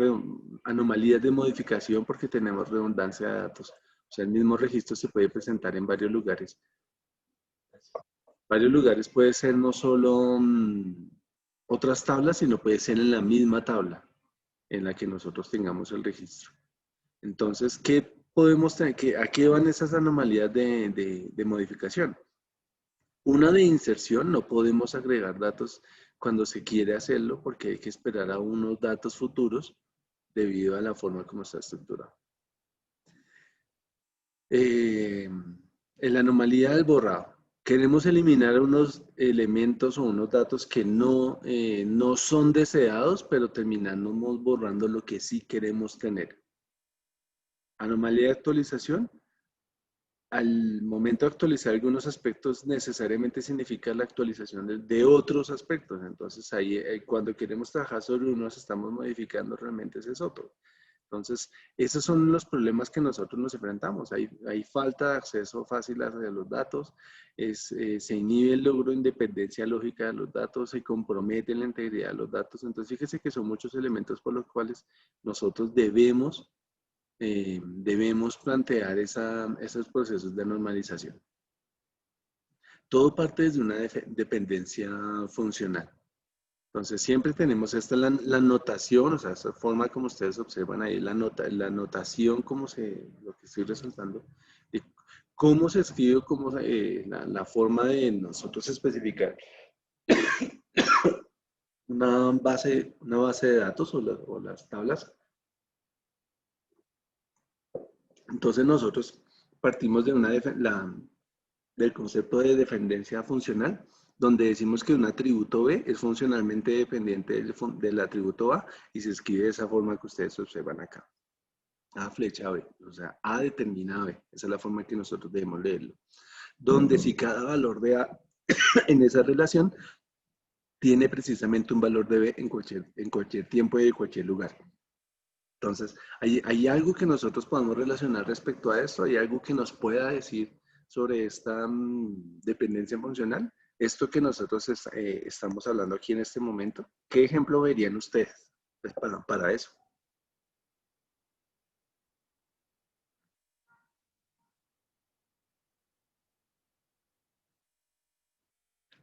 anomalías de modificación porque tenemos redundancia de datos. O sea, el mismo registro se puede presentar en varios lugares. Varios lugares puede ser no solo otras tablas, sino puede ser en la misma tabla en la que nosotros tengamos el registro. Entonces, ¿qué podemos tener? ¿A qué van esas anomalías de modificación? Una de inserción, no podemos agregar datos cuando se quiere hacerlo porque hay que esperar a unos datos futuros debido a la forma como está estructurado. La anomalía del borrado. Queremos eliminar unos elementos o unos datos que no son deseados, pero terminamos borrando lo que sí queremos tener. Anomalía de actualización. Al momento de actualizar algunos aspectos, necesariamente significa la actualización de otros aspectos. Entonces, ahí cuando queremos trabajar sobre unos, estamos modificando realmente ese es otro. Entonces, esos son los problemas que nosotros nos enfrentamos. Hay falta de acceso fácil a los datos, se inhibe el logro de independencia lógica de los datos, se compromete la integridad de los datos. Entonces, fíjese que son muchos elementos por los cuales nosotros debemos plantear esos procesos de normalización. Todo parte desde una dependencia funcional. Entonces, siempre tenemos esta la notación, o sea, esta forma como ustedes observan ahí, la notación, lo que estoy resaltando, de cómo se escribe, la forma de nosotros especificar una base de datos o las tablas. Entonces nosotros partimos del concepto de dependencia funcional, donde decimos que un atributo B es funcionalmente dependiente del atributo A y se escribe de esa forma que ustedes observan acá. A flecha B, o sea, A determina B. Esa es la forma que nosotros debemos leerlo. Donde si cada valor de A en esa relación tiene precisamente un valor de B en cualquier tiempo y en cualquier lugar. Entonces, ¿hay algo que nosotros podamos relacionar respecto a esto? ¿Hay algo que nos pueda decir sobre esta dependencia funcional? Esto que nosotros estamos hablando aquí en este momento, ¿qué ejemplo verían ustedes para eso?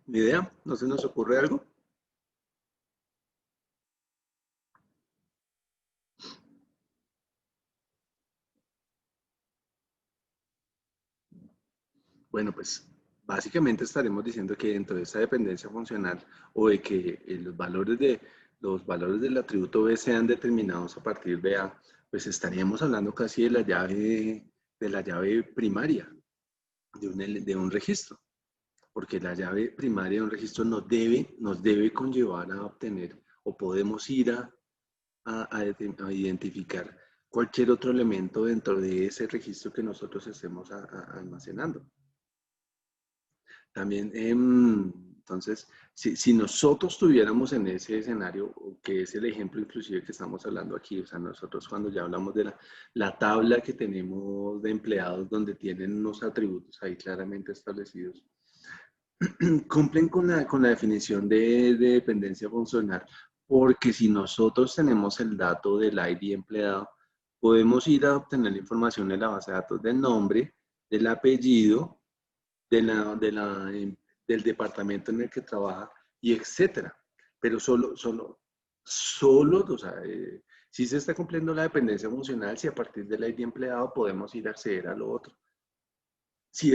¿Ni idea? ¿No se nos ocurre algo? Bueno, pues básicamente estaremos diciendo que dentro de esa dependencia funcional o de que los valores del atributo B sean determinados a partir de A, pues estaríamos hablando casi de la llave primaria de un registro, porque la llave primaria de un registro nos debe conllevar a obtener o podemos ir a identificar cualquier otro elemento dentro de ese registro que nosotros estemos almacenando. También Entonces, si nosotros tuviéramos en ese escenario, que es el ejemplo inclusive que estamos hablando aquí, o sea, nosotros cuando ya hablamos de la tabla que tenemos de empleados donde tienen unos atributos ahí claramente establecidos, cumplen con la definición de dependencia funcional, porque si nosotros tenemos el dato del ID empleado, podemos ir a obtener la información de la base de datos del nombre, del apellido, del departamento en el que trabaja y etcétera. Pero solo, o sea, si se está cumpliendo la dependencia funcional, si a partir del ID empleado podemos ir a acceder a lo otro. Si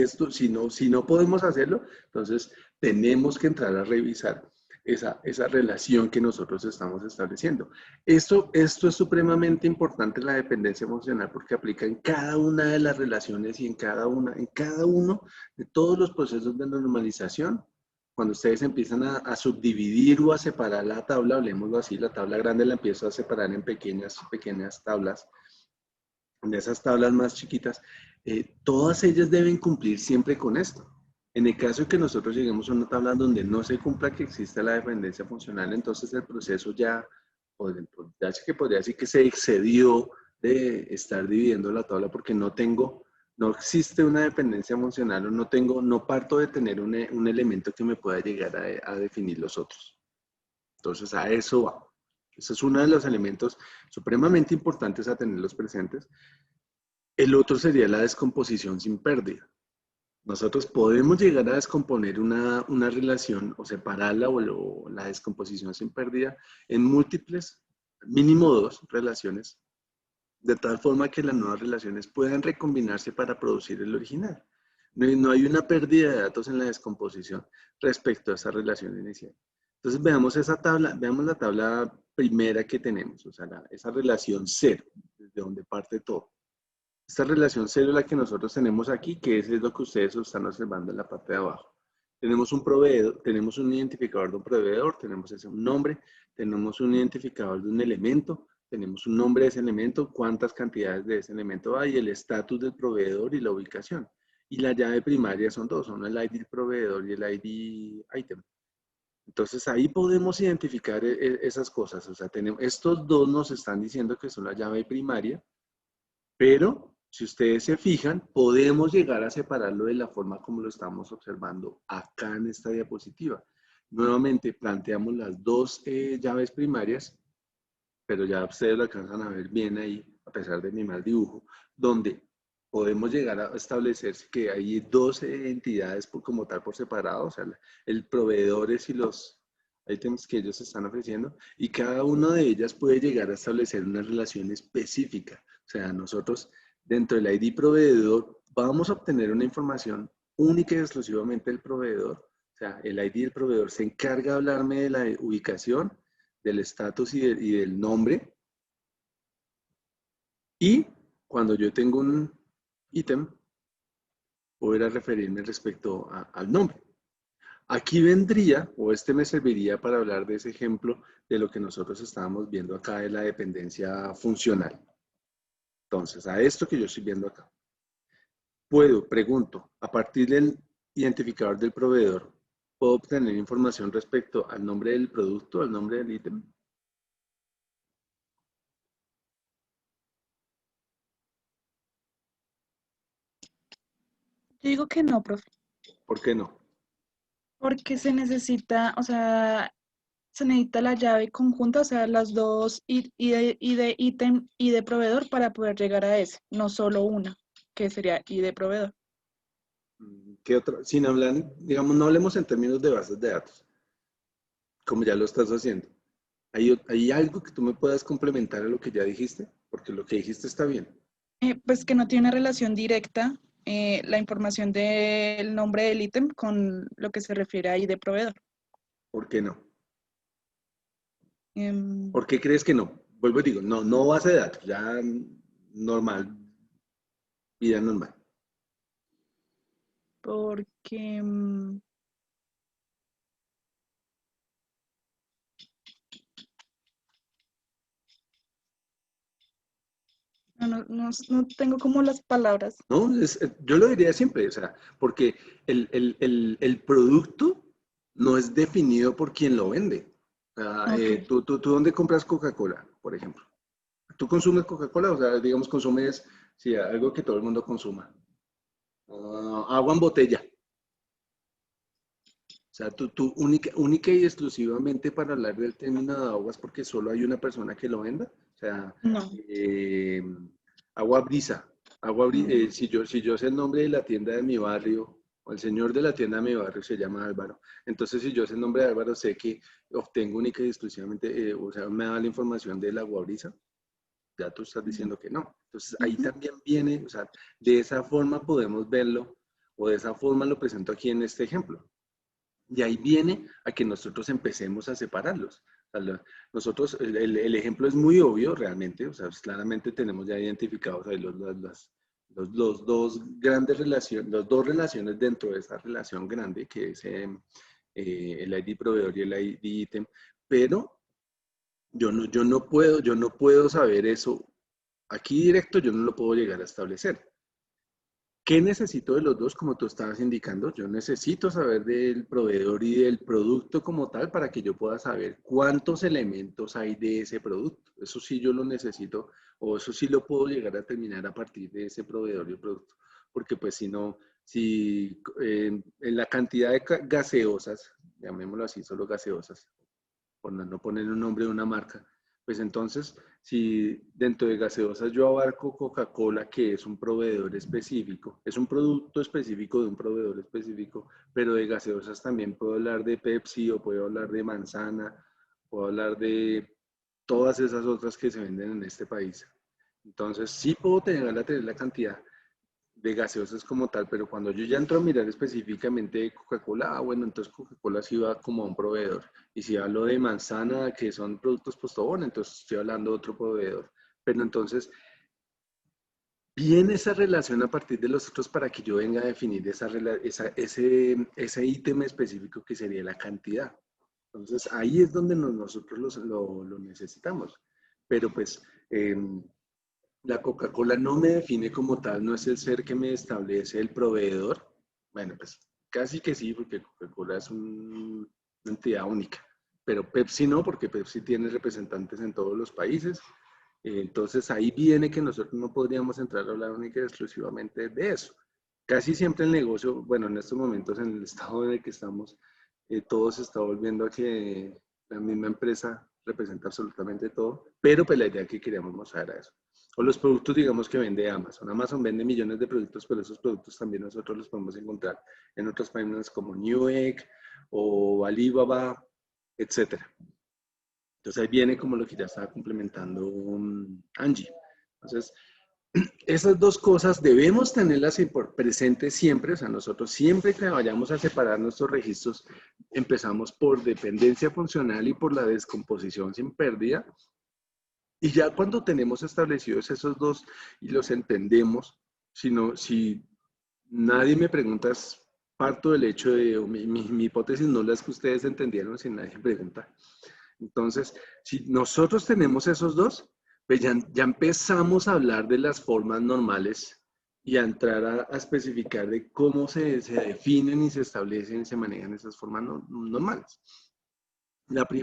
no podemos hacerlo, entonces tenemos que entrar a revisar esa relación que nosotros estamos estableciendo. Esto es supremamente importante en la dependencia funcional porque aplica en cada una de las relaciones y en cada uno de todos los procesos de normalización. Cuando ustedes empiezan a subdividir o a separar la tabla, hablemoslo así, la tabla grande la empiezo a separar en pequeñas tablas. De esas tablas más chiquitas, todas ellas deben cumplir siempre con esto. En el caso de que nosotros lleguemos a una tabla donde no se cumpla que exista la dependencia funcional, entonces el proceso ya podría decir que se excedió de estar dividiendo la tabla porque no existe una dependencia funcional o no parto de tener un elemento que me pueda llegar a definir los otros. Entonces a eso va. Ese es uno de los elementos supremamente importantes a tenerlos presentes. El otro sería la descomposición sin pérdida. Nosotros podemos llegar a descomponer una relación o separarla o la descomposición sin pérdida en múltiples, mínimo 2 relaciones, de tal forma que las nuevas relaciones puedan recombinarse para producir el original. No hay una pérdida de datos en la descomposición respecto a esa relación inicial. Entonces veamos la tabla primera que tenemos, o sea, esa relación 0, desde donde parte todo. Esta relación 0 es la que nosotros tenemos aquí, que es lo que ustedes están observando en la parte de abajo. Tenemos un proveedor, tenemos un identificador de un proveedor, tenemos un nombre, tenemos un identificador de un elemento, tenemos un nombre de ese elemento, cuántas cantidades de ese elemento hay, el estatus del proveedor y la ubicación. Y la llave primaria son dos, son el ID proveedor y el ID item. Entonces ahí podemos identificar esas cosas. O sea, estos dos nos están diciendo que son la llave primaria, pero si ustedes se fijan, podemos llegar a separarlo de la forma como lo estamos observando acá en esta diapositiva. Nuevamente planteamos las dos llaves primarias, pero ya ustedes lo alcanzan a ver bien ahí, a pesar de mi mal dibujo, donde podemos llegar a establecer que hay dos entidades como tal por separado, o sea, el proveedores y los ítems que ellos están ofreciendo, y cada una de ellas puede llegar a establecer una relación específica. O sea, nosotros dentro del ID proveedor vamos a obtener una información única y exclusivamente del proveedor. O sea, el ID del proveedor se encarga de hablarme de la ubicación, del estatus y del nombre. Y cuando yo tengo un ítem, voy a referirme respecto al nombre. Aquí vendría, o este me serviría para hablar de ese ejemplo de lo que nosotros estábamos viendo acá de la dependencia funcional. Entonces, a esto que yo estoy viendo acá. Pregunto, a partir del identificador del proveedor, ¿puedo obtener información respecto al nombre del producto, al nombre del ítem? Yo digo que no, profe, ¿Por qué no? porque se necesita, o sea, se necesita la llave conjunta, o sea, las dos y de ítem y de proveedor para poder llegar a ese, no solo una, que sería y de proveedor. ¿Qué otra? Sin hablar, digamos, no hablemos en términos de bases de datos, como ya lo estás haciendo. ¿Hay algo que tú me puedas complementar a lo que ya dijiste? Porque lo que dijiste está bien. Pues que no tiene una relación directa la información del nombre del ítem con lo que se refiere ahí de proveedor. ¿Por qué no? Em, ¿Por qué crees que no? Vuelvo y digo, no base de datos, ya normal, vida normal. porque no tengo como las palabras. No, yo lo diría siempre, o sea, porque el producto no es definido por quien lo vende. O sea, Ok. ¿tú dónde compras Coca-Cola, por ejemplo? ¿Tú consumes Coca-Cola? O sea, digamos, consumes, sí, algo que todo el mundo consuma. Agua en botella. O sea, tú única y exclusivamente para hablar del término de aguas porque solo hay una persona que lo venda. O sea, No. eh, agua brisa. Si yo sé el nombre de la tienda de mi barrio, o el señor de la tienda de mi barrio se llama Álvaro. Entonces, si yo sé el nombre de Álvaro, sé que obtengo única y exclusivamente, o sea, me da la información del agua brisa. Ya tú estás diciendo que no. Entonces, ahí Ujú. también viene, o sea, de esa forma podemos verlo, o de esa forma lo presento aquí en este ejemplo. Y ahí viene a que nosotros empecemos a separarlos. O sea, nosotros, el ejemplo es muy obvio realmente, o sea, pues, claramente tenemos ya identificados ahí los dos grandes relaciones, las dos relaciones dentro de esa relación grande, que es el ID proveedor y el ID ítem, pero yo no puedo saber eso aquí directo, yo no lo puedo llegar a establecer. ¿Qué necesito de los dos? Como tú estabas indicando, yo necesito saber del proveedor y del producto como tal para que yo pueda saber cuántos elementos hay de ese producto. Eso sí yo lo necesito, o eso sí lo puedo llegar a terminar a partir de ese proveedor y el producto. Porque pues si no, si en la cantidad de gaseosas, llamémoslo así, solo gaseosas, por no poner un nombre de una marca, pues entonces, si dentro de gaseosas yo abarco Coca-Cola, que es un proveedor específico, es un producto específico de un proveedor específico, pero de gaseosas también puedo hablar de Pepsi o puedo hablar de manzana, puedo hablar de todas esas otras que se venden en este país. Entonces, sí puedo tener la cantidad de gaseosas como tal, pero cuando yo ya entro a mirar específicamente de Coca-Cola, bueno, entonces Coca-Cola sí va como a un proveedor. Y si hablo de manzana, que son productos postobón, entonces estoy hablando de otro proveedor. Pero entonces, viene esa relación a partir de los otros para que yo venga a definir ese ítem específico que sería la cantidad. Entonces, ahí es donde nosotros lo necesitamos. Pero pues, la Coca-Cola no me define como tal, no es el ser que me establece el proveedor. Bueno, pues casi que sí, porque Coca-Cola es una entidad única. Pero Pepsi no, porque Pepsi tiene representantes en todos los países. Entonces ahí viene que nosotros no podríamos entrar a hablar única y exclusivamente de eso. Casi siempre el negocio, bueno, en estos momentos en el estado en el que estamos, todo se está volviendo a que la misma empresa representa absolutamente todo, pero pues la idea que queríamos mostrar era eso. O los productos, digamos, que vende Amazon. Amazon vende millones de productos, pero esos productos también nosotros los podemos encontrar en otras páginas como Newegg o Alibaba, etcétera. Entonces ahí viene como lo que ya estaba complementando Angie. Entonces, esas dos cosas debemos tenerlas por presentes siempre, o sea, nosotros siempre que vayamos a separar nuestros registros, empezamos por dependencia funcional y por la descomposición sin pérdida, y ya cuando tenemos establecidos esos dos y los entendemos, si nadie me pregunta, parto del hecho de, mi hipótesis no la es que ustedes entendieron si nadie pregunta. Entonces, si nosotros tenemos esos dos, pues ya empezamos a hablar de las formas normales y a entrar a especificar de cómo se definen y se establecen y se manejan esas formas normales.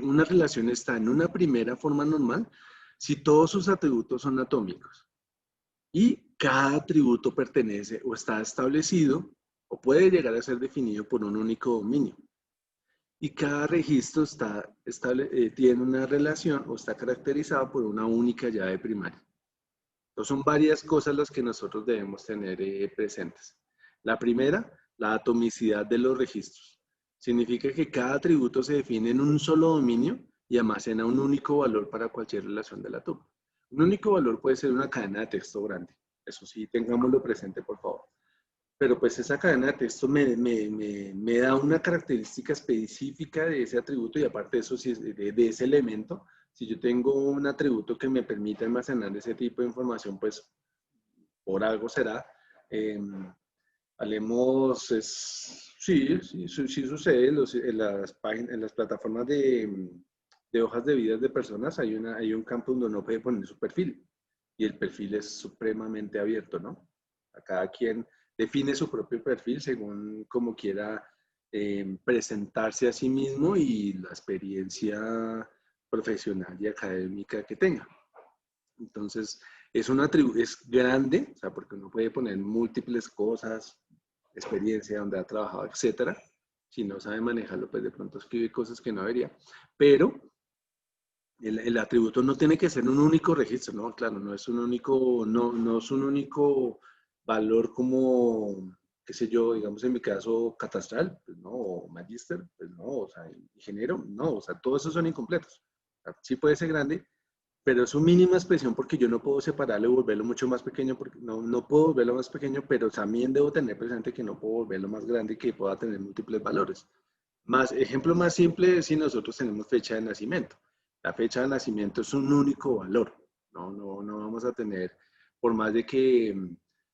Una relación está en una primera forma normal si todos sus atributos son atómicos y cada atributo pertenece o está establecido o puede llegar a ser definido por un único dominio. Y cada registro tiene una relación o está caracterizado por una única llave primaria. Entonces son varias cosas las que nosotros debemos tener presentes. La primera, la atomicidad de los registros. Significa que cada atributo se define en un solo dominio y almacena un único valor para cualquier relación de la tuba. Un único valor puede ser una cadena de texto grande. Eso sí, tengámoslo presente, por favor. Pero pues esa cadena de texto me da una característica específica de ese atributo y aparte de eso, de ese elemento, si yo tengo un atributo que me permite almacenar ese tipo de información, pues por algo será. Hablemos, sí sucede en las plataformas de hojas de vidas de personas, hay un campo donde uno puede poner su perfil y el perfil es supremamente abierto, ¿no? A cada quien define su propio perfil según como quiera presentarse a sí mismo y la experiencia profesional y académica que tenga. Entonces, es grande, o sea, porque uno puede poner múltiples cosas, experiencia, donde ha trabajado, etcétera. Si no sabe manejarlo, pues de pronto escribe cosas que no debería. Pero el atributo no tiene que ser un único registro, ¿no? Claro, no es un único valor como, qué sé yo, digamos en mi caso, catastral, pues no, o magíster, pues no, o sea, ingeniero, no, o sea, todos esos son incompletos. O sea, sí puede ser grande, pero es su mínima expresión porque yo no puedo separarlo y volverlo mucho más pequeño, porque no puedo volverlo más pequeño, pero también debo tener presente que no puedo volverlo más grande y que pueda tener múltiples valores. Ejemplo más simple es si nosotros tenemos fecha de nacimiento. La fecha de nacimiento es un único valor. No vamos a tener, por más de que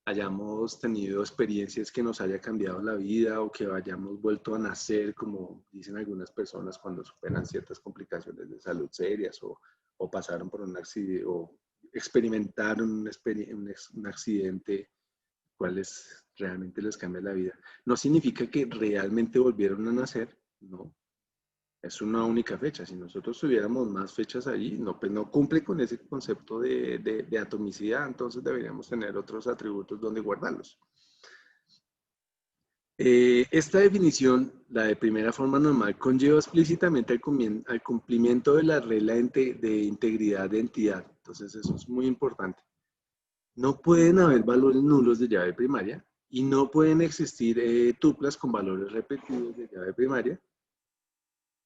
hayamos tenido experiencias que nos haya cambiado la vida o que hayamos vuelto a nacer, como dicen algunas personas cuando superan ciertas complicaciones de salud serias o pasaron por un accidente o experimentaron un accidente, cuales realmente les cambia la vida. No significa que realmente volvieron a nacer, no. Es una única fecha. Si nosotros tuviéramos más fechas allí, pues no cumple con ese concepto de atomicidad, entonces deberíamos tener otros atributos donde guardarlos. Esta definición, la de primera forma normal, conlleva explícitamente al cumplimiento de la regla de integridad de entidad. Entonces eso es muy importante. No pueden haber valores nulos de llave primaria y no pueden existir tuplas con valores repetidos de llave primaria.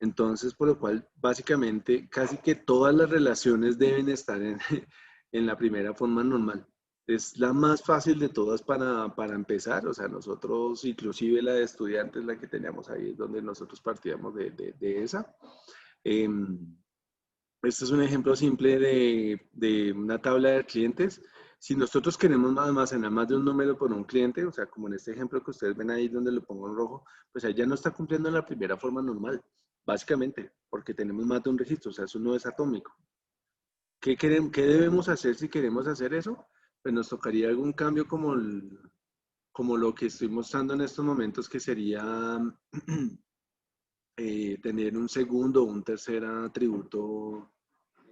Entonces, por lo cual, básicamente, casi que todas las relaciones deben estar en la primera forma normal. Es la más fácil de todas para empezar. O sea, nosotros, inclusive la de estudiantes, la que teníamos ahí, es donde nosotros partíamos de esa. Este es un ejemplo simple de una tabla de clientes. Si nosotros queremos almacenar más de un número por un cliente, o sea, como en este ejemplo que ustedes ven ahí donde lo pongo en rojo, pues ahí ya no está cumpliendo la primera forma normal, básicamente, porque tenemos más de un registro, o sea, eso no es atómico. ¿Qué debemos hacer si queremos hacer eso? Pues nos tocaría algún cambio como lo que estoy mostrando en estos momentos, que sería tener un segundo o un tercer atributo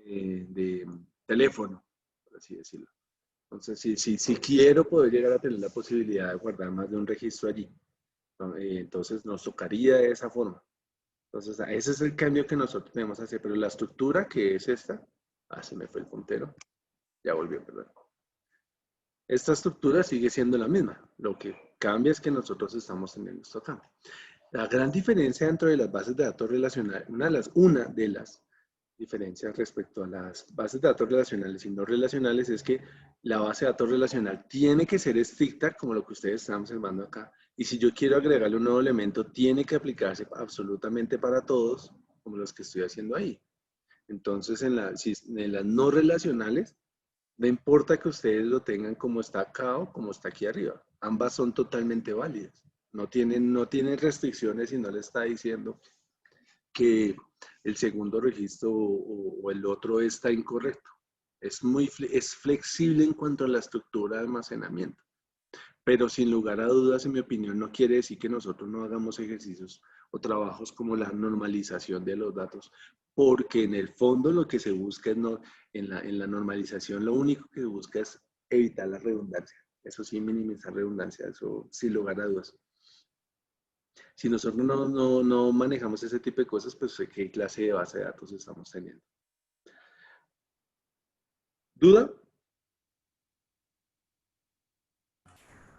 de teléfono, por así decirlo. Entonces, si quiero poder llegar a tener la posibilidad de guardar más de un registro allí, entonces nos tocaría de esa forma. Entonces, ese es el cambio que nosotros debemos hacer, pero la estructura que es esta, se me fue el puntero, ya volvió, perdón. Esta estructura sigue siendo la misma, lo que cambia es que nosotros estamos teniendo esto acá. La gran diferencia dentro de las bases de datos relacionales, una de las diferencias respecto a las bases de datos relacionales y no relacionales es que la base de datos relacional tiene que ser estricta, como lo que ustedes están observando acá, y si yo quiero agregarle un nuevo elemento, tiene que aplicarse absolutamente para todos, como los que estoy haciendo ahí. Entonces, en las no relacionales, no importa que ustedes lo tengan como está acá o como está aquí arriba, ambas son totalmente válidas. No tienen restricciones y no le está diciendo que el segundo registro o el otro está incorrecto. Es flexible en cuanto a la estructura de almacenamiento. Pero sin lugar a dudas, en mi opinión, no quiere decir que nosotros no hagamos ejercicios o trabajos como la normalización de los datos, porque en el fondo lo que se busca es en la normalización, lo único que se busca es evitar la redundancia. Eso sí, minimizar redundancia, eso sin lugar a dudas. Si nosotros no manejamos ese tipo de cosas, pues ¿qué clase de base de datos estamos teniendo? ¿Duda?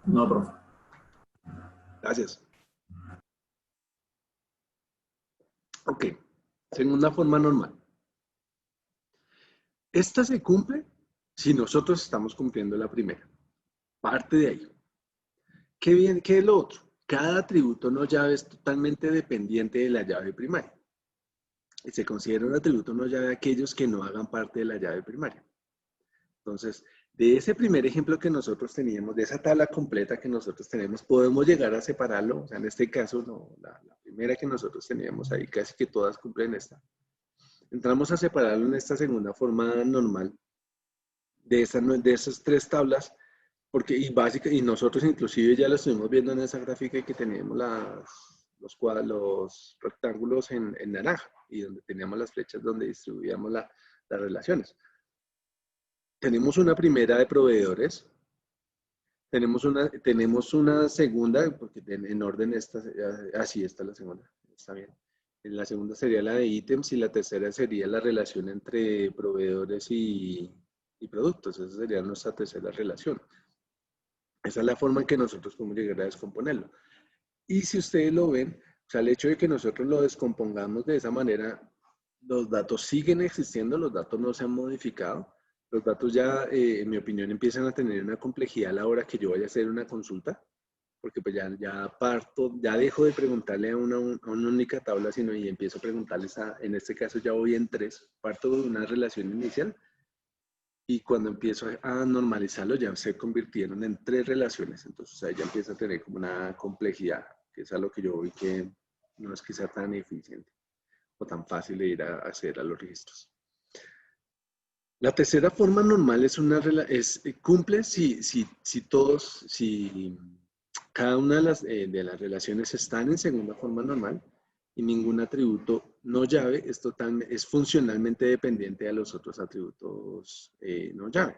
No, profe. Gracias. Ok, segunda forma normal. Esta se cumple si nosotros estamos cumpliendo la primera. Parte de ahí. ¿Qué es lo otro? Cada atributo no llave es totalmente dependiente de la llave primaria. Y se considera un atributo no llave aquellos que no hagan parte de la llave primaria. Entonces, de ese primer ejemplo que nosotros teníamos, de esa tabla completa que nosotros tenemos, podemos llegar a separarlo. O sea, en este caso, no, la primera que nosotros teníamos ahí, casi que todas cumplen esta. Entramos a separarlo en esta segunda forma normal de esas tres tablas, porque y nosotros inclusive ya lo estuvimos viendo en esa gráfica que teníamos los rectángulos en naranja y donde teníamos las flechas donde distribuíamos las relaciones. Tenemos una primera de proveedores, tenemos una segunda, porque en orden así está la segunda, está bien. La segunda sería la de ítems y la tercera sería la relación entre proveedores y productos. Esa sería nuestra tercera relación. Esa es la forma en que nosotros podemos llegar a descomponerlo. Y si ustedes lo ven, o sea, el hecho de que nosotros lo descompongamos de esa manera, los datos siguen existiendo, los datos no se han modificado. Los datos ya, en mi opinión, empiezan a tener una complejidad a la hora que yo vaya a hacer una consulta, porque pues ya dejo de preguntarle a una única tabla, sino y empiezo a preguntarles en este caso ya voy en 3, parto de una relación inicial, y cuando empiezo a normalizarlo ya se convirtieron en 3 relaciones, entonces ahí ya empieza a tener como una complejidad, que es a lo que yo vi que no es que sea tan eficiente o tan fácil de ir a hacer a los registros. La tercera forma normal cumple si cada una de las relaciones están en segunda forma normal y ningún atributo no llave es funcionalmente dependiente a los otros atributos no llave.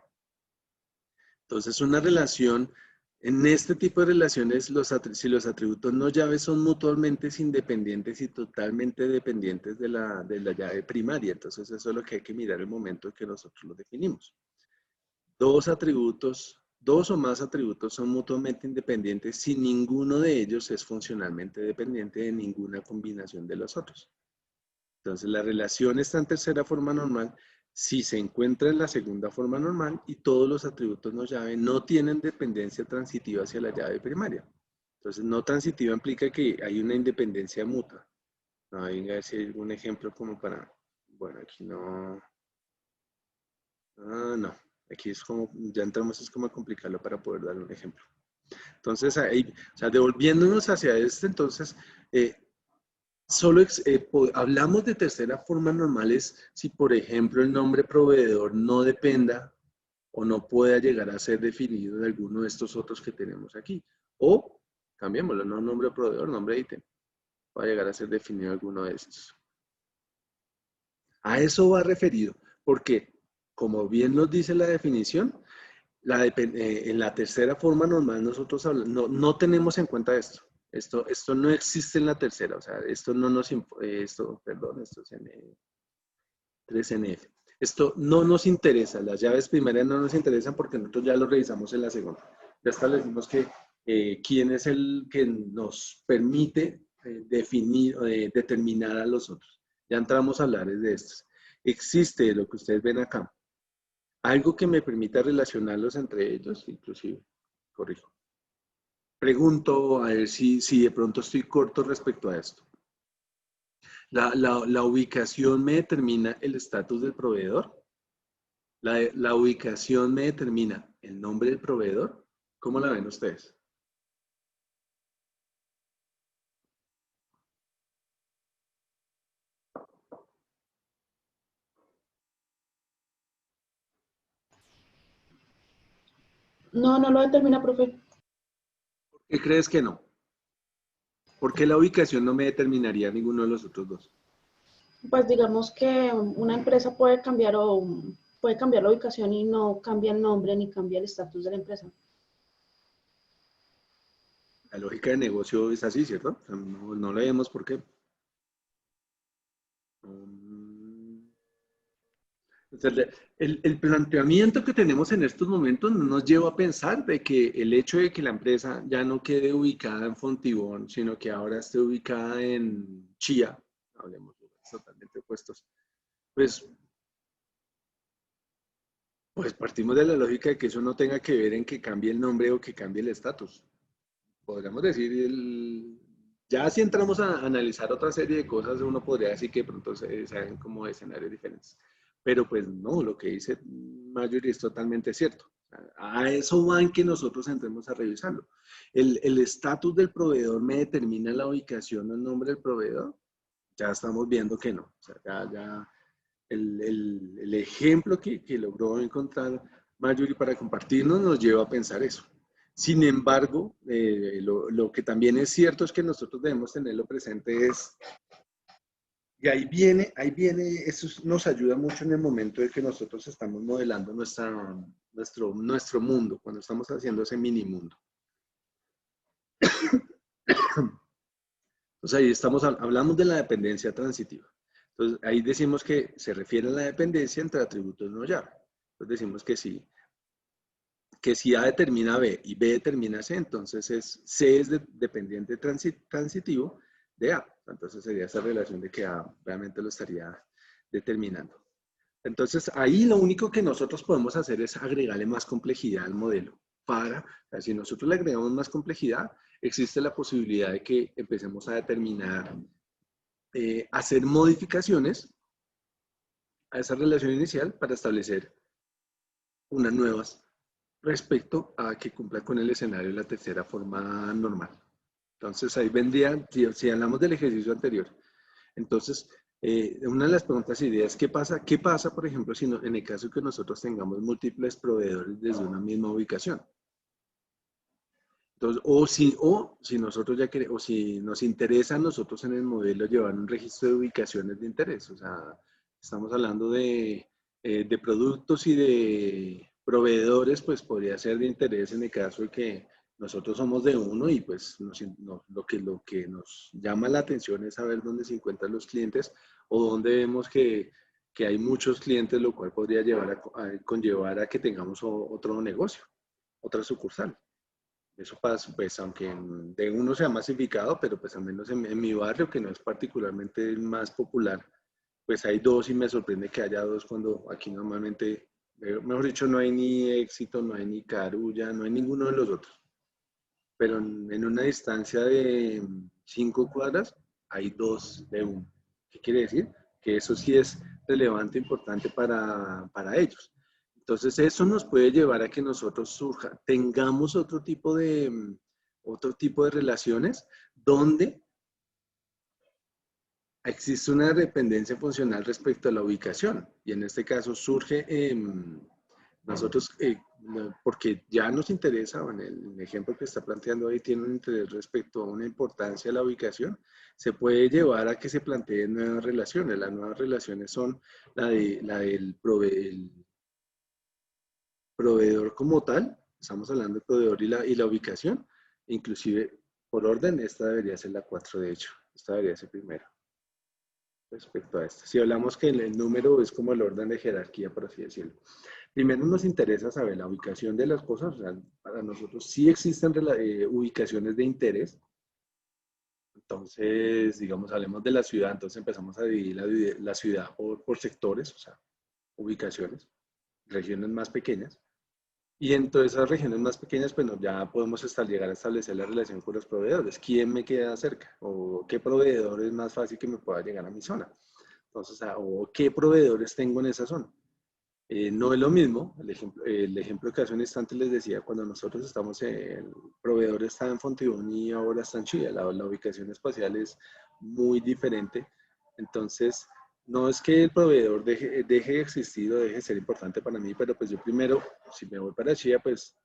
Entonces, una relación, en este tipo de relaciones, si los atributos no llave son mutuamente independientes y totalmente dependientes de la llave primaria. Entonces, eso es lo que hay que mirar el momento en que nosotros lo definimos. Dos o más atributos son mutuamente independientes si ninguno de ellos es funcionalmente dependiente de ninguna combinación de los otros. Entonces, la relación está en tercera forma normal si se encuentra en la segunda forma normal y todos los atributos no llave no tienen dependencia transitiva hacia la llave primaria. Entonces, no transitiva implica que hay una independencia mutua. No, venga a ver si hay algún ejemplo como para... Bueno, aquí no... no. Aquí es como, ya entramos, es como a complicarlo para poder dar un ejemplo. Entonces, ahí, o sea, devolviéndonos hacia entonces, hablamos de tercera forma normales si, por ejemplo, el nombre proveedor no dependa o no pueda llegar a ser definido de alguno de estos otros que tenemos aquí. O, cambiémoslo, no nombre proveedor, nombre ítem. Va a llegar a ser definido alguno de estos. A eso va referido, porque, como bien nos dice la definición, en la tercera forma normal nosotros no tenemos en cuenta esto. Esto no existe en la tercera, o sea, esto no nos, perdón, esto es en 3NF. Esto no nos interesa, las llaves primarias no nos interesan porque nosotros ya lo revisamos en la segunda. Ya establecimos que quién es el que nos permite definir o determinar a los otros. Ya entramos a hablar de estos. Existe lo que ustedes ven acá. Algo que me permita relacionarlos entre ellos, inclusive, corrijo. Pregunto a ver si de pronto estoy corto respecto a esto. La ubicación me determina el estatus del proveedor. La ubicación me determina el nombre del proveedor. ¿Cómo la ven ustedes? No, no lo determina, profe. ¿Por qué crees que no? ¿Por qué la ubicación no me determinaría ninguno de los otros dos? Pues digamos que una empresa puede cambiar la ubicación y no cambia el nombre ni cambia el estatus de la empresa. La lógica de negocio es así, ¿cierto? O sea, no leemos por qué. El planteamiento que tenemos en estos momentos nos lleva a pensar de que el hecho de que la empresa ya no quede ubicada en Fontibón, sino que ahora esté ubicada en Chía, hablemos de lugares totalmente opuestos, pues partimos de la lógica de que eso no tenga que ver en que cambie el nombre o que cambie el estatus. Podríamos decir, ya si entramos a analizar otra serie de cosas, uno podría decir que de pronto se hagan como escenarios diferentes. Pero pues no, lo que dice Marjorie es totalmente cierto. A eso van que nosotros entremos a revisarlo. ¿El estatus del proveedor me determina la ubicación o el nombre del proveedor? Ya estamos viendo que no. O sea, ya el ejemplo que logró encontrar Marjorie para compartirnos nos lleva a pensar eso. Sin embargo, lo que también es cierto es que nosotros debemos tenerlo presente es, y ahí viene, eso nos ayuda mucho en el momento de que nosotros estamos modelando nuestro mundo, cuando estamos haciendo ese mini mundo. Entonces ahí hablamos de la dependencia transitiva. Entonces ahí decimos que se refiere a la dependencia entre atributos no llave. Entonces decimos que si A determina B y B determina C, entonces C es dependiente transitivo de A. Entonces sería esa relación de que A realmente lo estaría determinando. Entonces ahí lo único que nosotros podemos hacer es agregarle más complejidad al modelo. Si nosotros le agregamos más complejidad, existe la posibilidad de que empecemos a determinar, hacer modificaciones a esa relación inicial para establecer unas nuevas respecto a que cumpla con el escenario de la tercera forma normal. Entonces ahí vendría, si hablamos del ejercicio anterior, entonces una de las preguntas y ideas, ¿qué pasa, por ejemplo, si en el caso que nosotros tengamos múltiples proveedores desde una misma ubicación? Entonces, si nosotros o si nos interesa a nosotros en el modelo llevar un registro de ubicaciones de interés, o sea, estamos hablando de productos y de proveedores, pues podría ser de interés en el caso de que nosotros somos de uno y pues lo que nos llama la atención es saber dónde se encuentran los clientes o dónde vemos que hay muchos clientes, lo cual podría conllevar a que tengamos otro negocio, otra sucursal. Eso pasa, pues, aunque de uno sea masificado, pero pues al menos en mi barrio, que no es particularmente el más popular, pues hay dos y me sorprende que haya dos cuando aquí normalmente, mejor dicho, no hay ni Éxito, no hay ni Carulla, no hay ninguno de los otros. Pero en una distancia de 5 cuadras hay dos de uno. ¿Qué quiere decir? Que eso sí es relevante, importante para ellos. Entonces eso nos puede llevar a que nosotros tengamos otro tipo de relaciones donde existe una dependencia funcional respecto a la ubicación. Y en este caso surge nosotros, porque ya nos interesa, en el ejemplo que está planteando ahí, tiene un interés respecto a una importancia de la ubicación, se puede llevar a que se planteen nuevas relaciones. Las nuevas relaciones son la del proveedor como tal, estamos hablando del proveedor y la ubicación, inclusive por orden, esta debería ser la 4 de hecho, esta debería ser primero respecto a esto. Si hablamos que el número es como el orden de jerarquía, por así decirlo. Primero nos interesa saber la ubicación de las cosas, o sea, para nosotros sí existen ubicaciones de interés. Entonces, digamos, hablemos de la ciudad, entonces empezamos a dividir la ciudad por sectores, o sea, ubicaciones, regiones más pequeñas. Y en todas esas regiones más pequeñas, pues ya podemos llegar a establecer la relación con los proveedores. ¿Quién me queda cerca? ¿O qué proveedor es más fácil que me pueda llegar a mi zona? Entonces, o qué proveedores tengo en esa zona. No es lo mismo, el ejemplo que hace un instante les decía, cuando nosotros estamos, el proveedor está en Fontibón y ahora está en Chía, la ubicación espacial es muy diferente. Entonces, no es que el proveedor deje de existir o deje de ser importante para mí, pero pues yo primero, si me voy para Chía, pues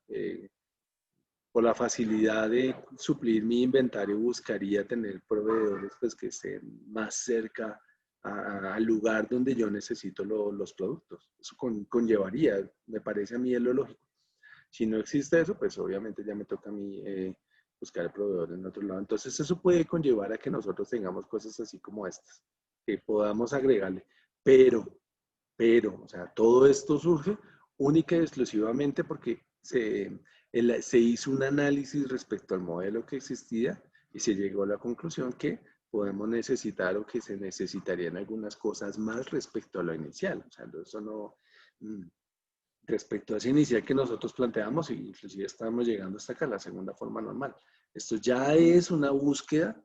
por la facilidad de suplir mi inventario, buscaría tener proveedores pues que estén más cerca al lugar donde yo necesito los productos. Eso conllevaría, me parece a mí es lo lógico. Si no existe eso, pues obviamente ya me toca a mí buscar el proveedor en otro lado. Entonces eso puede conllevar a que nosotros tengamos cosas así como estas, que podamos agregarle. Pero, o sea, todo esto surge única y exclusivamente porque se hizo un análisis respecto al modelo que existía y se llegó a la conclusión que podemos necesitar o que se necesitarían algunas cosas más respecto a lo inicial. O sea, eso no... Respecto a ese inicial que nosotros planteamos, inclusive estábamos llegando hasta acá, la segunda forma normal. Esto ya es una búsqueda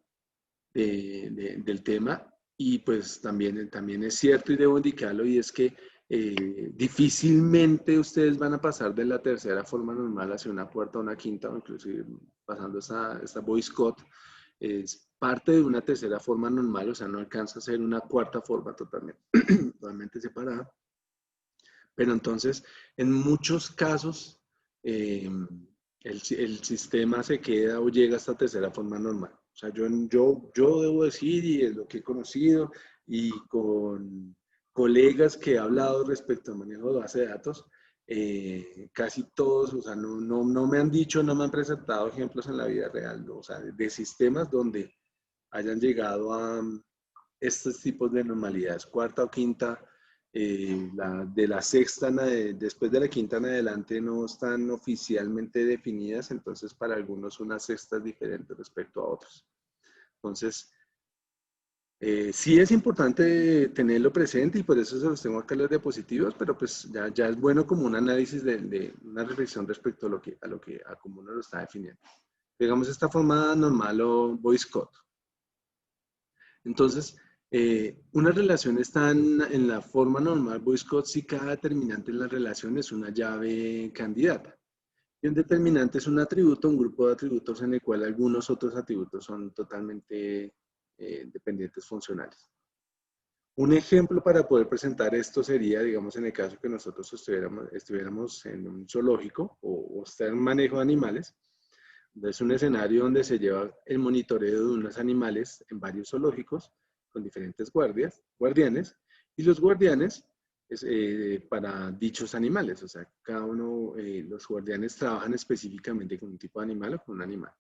del tema y pues también es cierto y debo indicarlo y es que difícilmente ustedes van a pasar de la tercera forma normal hacia una cuarta o una quinta o inclusive pasando esta voice code. Es parte de una tercera forma normal, o sea, no alcanza a ser una cuarta forma totalmente separada. Pero entonces, en muchos casos, el sistema se queda o llega hasta tercera forma normal. O sea, yo debo decir, y es lo que he conocido, y con colegas que he hablado respecto al manejo de base de datos, casi todos, o sea, no me han dicho, no me han presentado ejemplos en la vida real, ¿no? O sea, de sistemas donde hayan llegado a estos tipos de normalidades, cuarta o quinta, de la sexta, después de la quinta en adelante no están oficialmente definidas, entonces para algunos una sexta es diferente respecto a otros. Entonces, sí es importante tenerlo presente y por eso se los tengo acá los diapositivos, pero pues ya es bueno como un análisis de una reflexión respecto a cómo uno lo está definiendo. Digamos esta forma normal o voice code. Entonces, una relación está en la forma normal voice code si cada determinante en la relación es una llave candidata. Y un determinante es un atributo, un grupo de atributos en el cual algunos otros atributos son totalmente dependientes funcionales. Un ejemplo para poder presentar esto sería, digamos, en el caso que nosotros estuviéramos en un zoológico o estar en manejo de animales. Es un escenario donde se lleva el monitoreo de unos animales en varios zoológicos con diferentes guardianes, y los guardianes para dichos animales. O sea, cada uno, los guardianes trabajan específicamente con un tipo de animal o con un animal.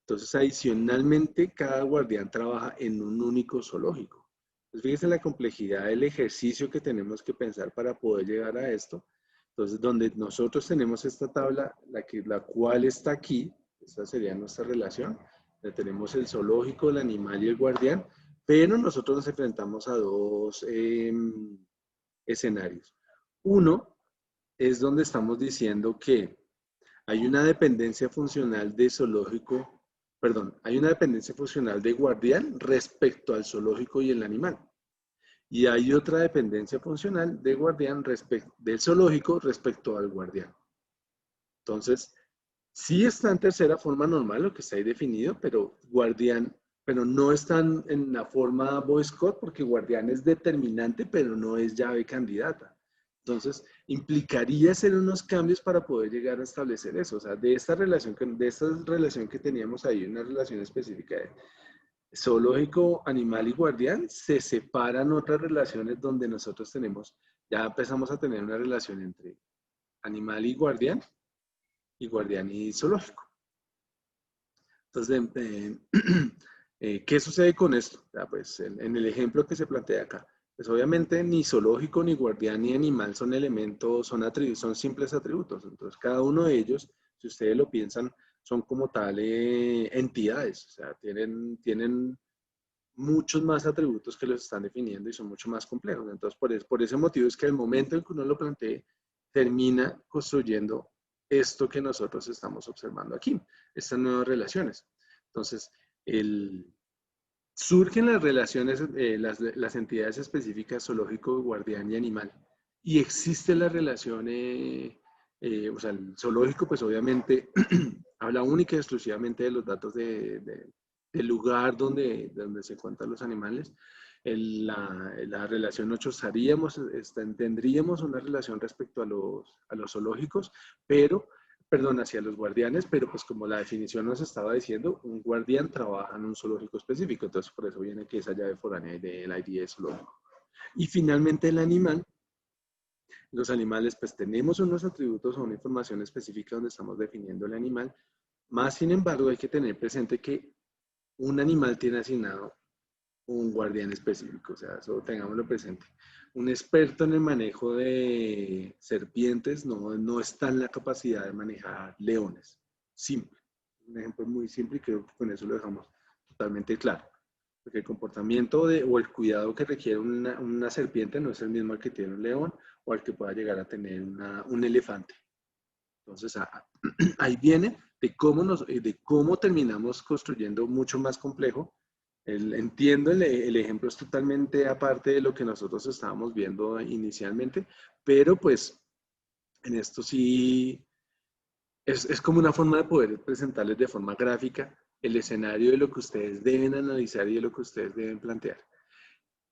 Entonces, adicionalmente, cada guardián trabaja en un único zoológico. Entonces, fíjense la complejidad del ejercicio que tenemos que pensar para poder llegar a esto. Entonces, donde nosotros tenemos esta tabla, la cual está aquí, esta sería nuestra relación, donde tenemos el zoológico, el animal y el guardián, pero nosotros nos enfrentamos a dos escenarios. Uno es donde estamos diciendo que hay una dependencia funcional de zoológico, perdón, hay una dependencia funcional de guardián respecto al zoológico y el animal. Y hay otra dependencia funcional de guardián del zoológico respecto al guardián. Entonces, sí está en tercera forma normal lo que está ahí definido, pero no están en la forma voice code porque guardián es determinante, pero no es llave candidata. Entonces, implicaría hacer unos cambios para poder llegar a establecer eso. O sea, de esta relación que teníamos ahí, una relación específica de zoológico, animal y guardián, se separan otras relaciones donde nosotros ya empezamos a tener una relación entre animal y guardián y zoológico. Entonces, ¿qué sucede con esto? Pues en el ejemplo que se plantea acá, pues obviamente ni zoológico, ni guardián, ni animal son elementos, son simples atributos. Entonces, cada uno de ellos, si ustedes lo piensan, son como tal entidades. O sea, tienen muchos más atributos que los están definiendo y son mucho más complejos. Entonces, por ese motivo es que al momento en que uno lo plantee, termina construyendo esto que nosotros estamos observando aquí, estas nuevas relaciones. Entonces, surgen las relaciones, las entidades específicas zoológico, guardián y animal. Y existe la relación, o sea, el zoológico pues obviamente habla única y exclusivamente de los datos del lugar donde se encuentran los animales. La relación 8 tendríamos una relación respecto a los zoológicos, hacia los guardianes, pero pues como la definición nos estaba diciendo, un guardián trabaja en un zoológico específico, entonces por eso viene que esa llave foránea del ID de zoológico. Y finalmente el animal, los animales pues tenemos unos atributos o una información específica donde estamos definiendo el animal, más sin embargo hay que tener presente que un animal tiene asignado un guardián específico, o sea, eso tengámoslo presente. Un experto en el manejo de serpientes no está en la capacidad de manejar leones. Simple. Un ejemplo muy simple y creo que con eso lo dejamos totalmente claro. Porque el comportamiento o el cuidado que requiere una serpiente no es el mismo al que tiene un león o al que pueda llegar a tener un elefante. Entonces, ahí viene de cómo terminamos construyendo mucho más complejo. Entiendo, el ejemplo es totalmente aparte de lo que nosotros estábamos viendo inicialmente, pero pues en esto sí es como una forma de poder presentarles de forma gráfica el escenario de lo que ustedes deben analizar y de lo que ustedes deben plantear.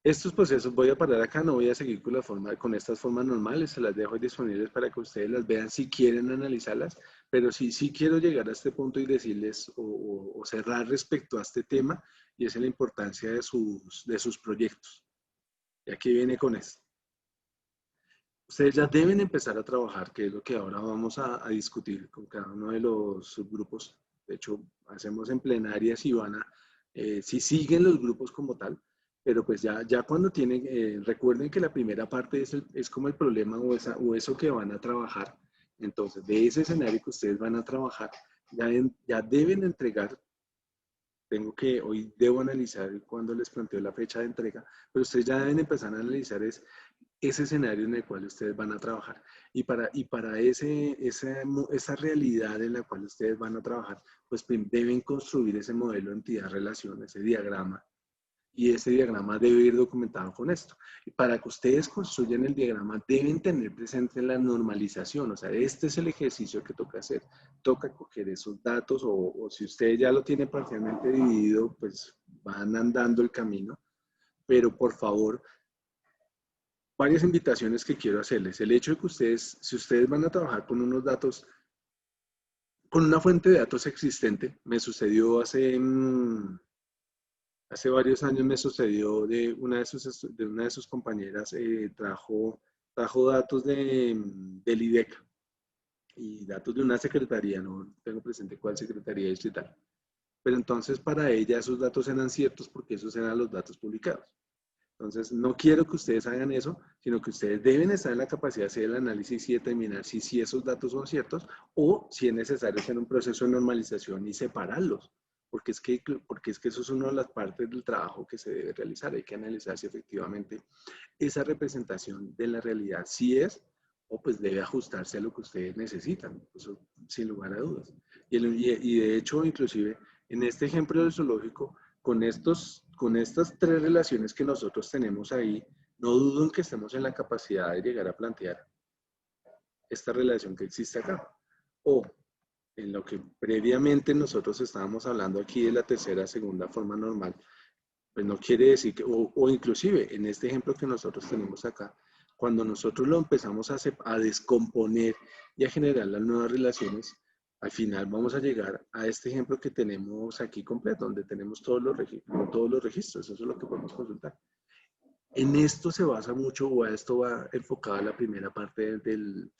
Estos procesos voy a parar acá, no voy a seguir con estas formas normales, se las dejo ahí disponibles para que ustedes las vean si quieren analizarlas, pero sí quiero llegar a este punto y decirles o cerrar respecto a este tema, y es la importancia de sus proyectos. Y aquí viene con esto. Ustedes ya deben empezar a trabajar, que es lo que ahora vamos a discutir con cada uno de los subgrupos. De hecho, hacemos en plenarias y si siguen los grupos como tal, pero pues ya cuando tienen, recuerden que la primera parte es como el problema o eso que van a trabajar. Entonces, de ese escenario que ustedes van a trabajar, ya deben entregar. Hoy debo analizar cuándo les planteo la fecha de entrega, pero ustedes ya deben empezar a analizar ese escenario en el cual ustedes van a trabajar. Y para esa realidad en la cual ustedes van a trabajar, pues deben construir ese modelo de entidad-relación, ese diagrama. Y ese diagrama debe ir documentado con esto. Y para que ustedes construyan el diagrama, deben tener presente la normalización. O sea, este es el ejercicio que toca hacer. Toca coger esos datos o si ustedes ya lo tienen parcialmente dividido, pues van andando el camino. Pero por favor, varias invitaciones que quiero hacerles. El hecho de que si ustedes van a trabajar con unos datos, con una fuente de datos existente, me sucedió hace varios años, me sucedió de una de sus compañeras, trajo datos del IDEC y datos de una secretaría, no tengo presente cuál secretaría distrital. Pero entonces para ella esos datos eran ciertos porque esos eran los datos publicados. Entonces, no quiero que ustedes hagan eso, sino que ustedes deben estar en la capacidad de hacer el análisis y determinar si esos datos son ciertos o si es necesario hacer un proceso de normalización y separarlos. Porque es que eso es una de las partes del trabajo que se debe realizar. Hay que analizar si efectivamente esa representación de la realidad sí es o pues debe ajustarse a lo que ustedes necesitan. Eso sin lugar a dudas. Y de hecho, inclusive, en este ejemplo del zoológico, con estas tres relaciones que nosotros tenemos ahí, no dudo en que estemos en la capacidad de llegar a plantear esta relación que existe acá. O en lo que previamente nosotros estábamos hablando aquí de la segunda forma normal, pues no quiere decir que, o inclusive en este ejemplo que nosotros tenemos acá, cuando nosotros lo empezamos a descomponer y a generar las nuevas relaciones, al final vamos a llegar a este ejemplo que tenemos aquí completo, donde tenemos todos los registros, eso es lo que podemos consultar. En esto se basa mucho, o a esto va enfocada la primera parte del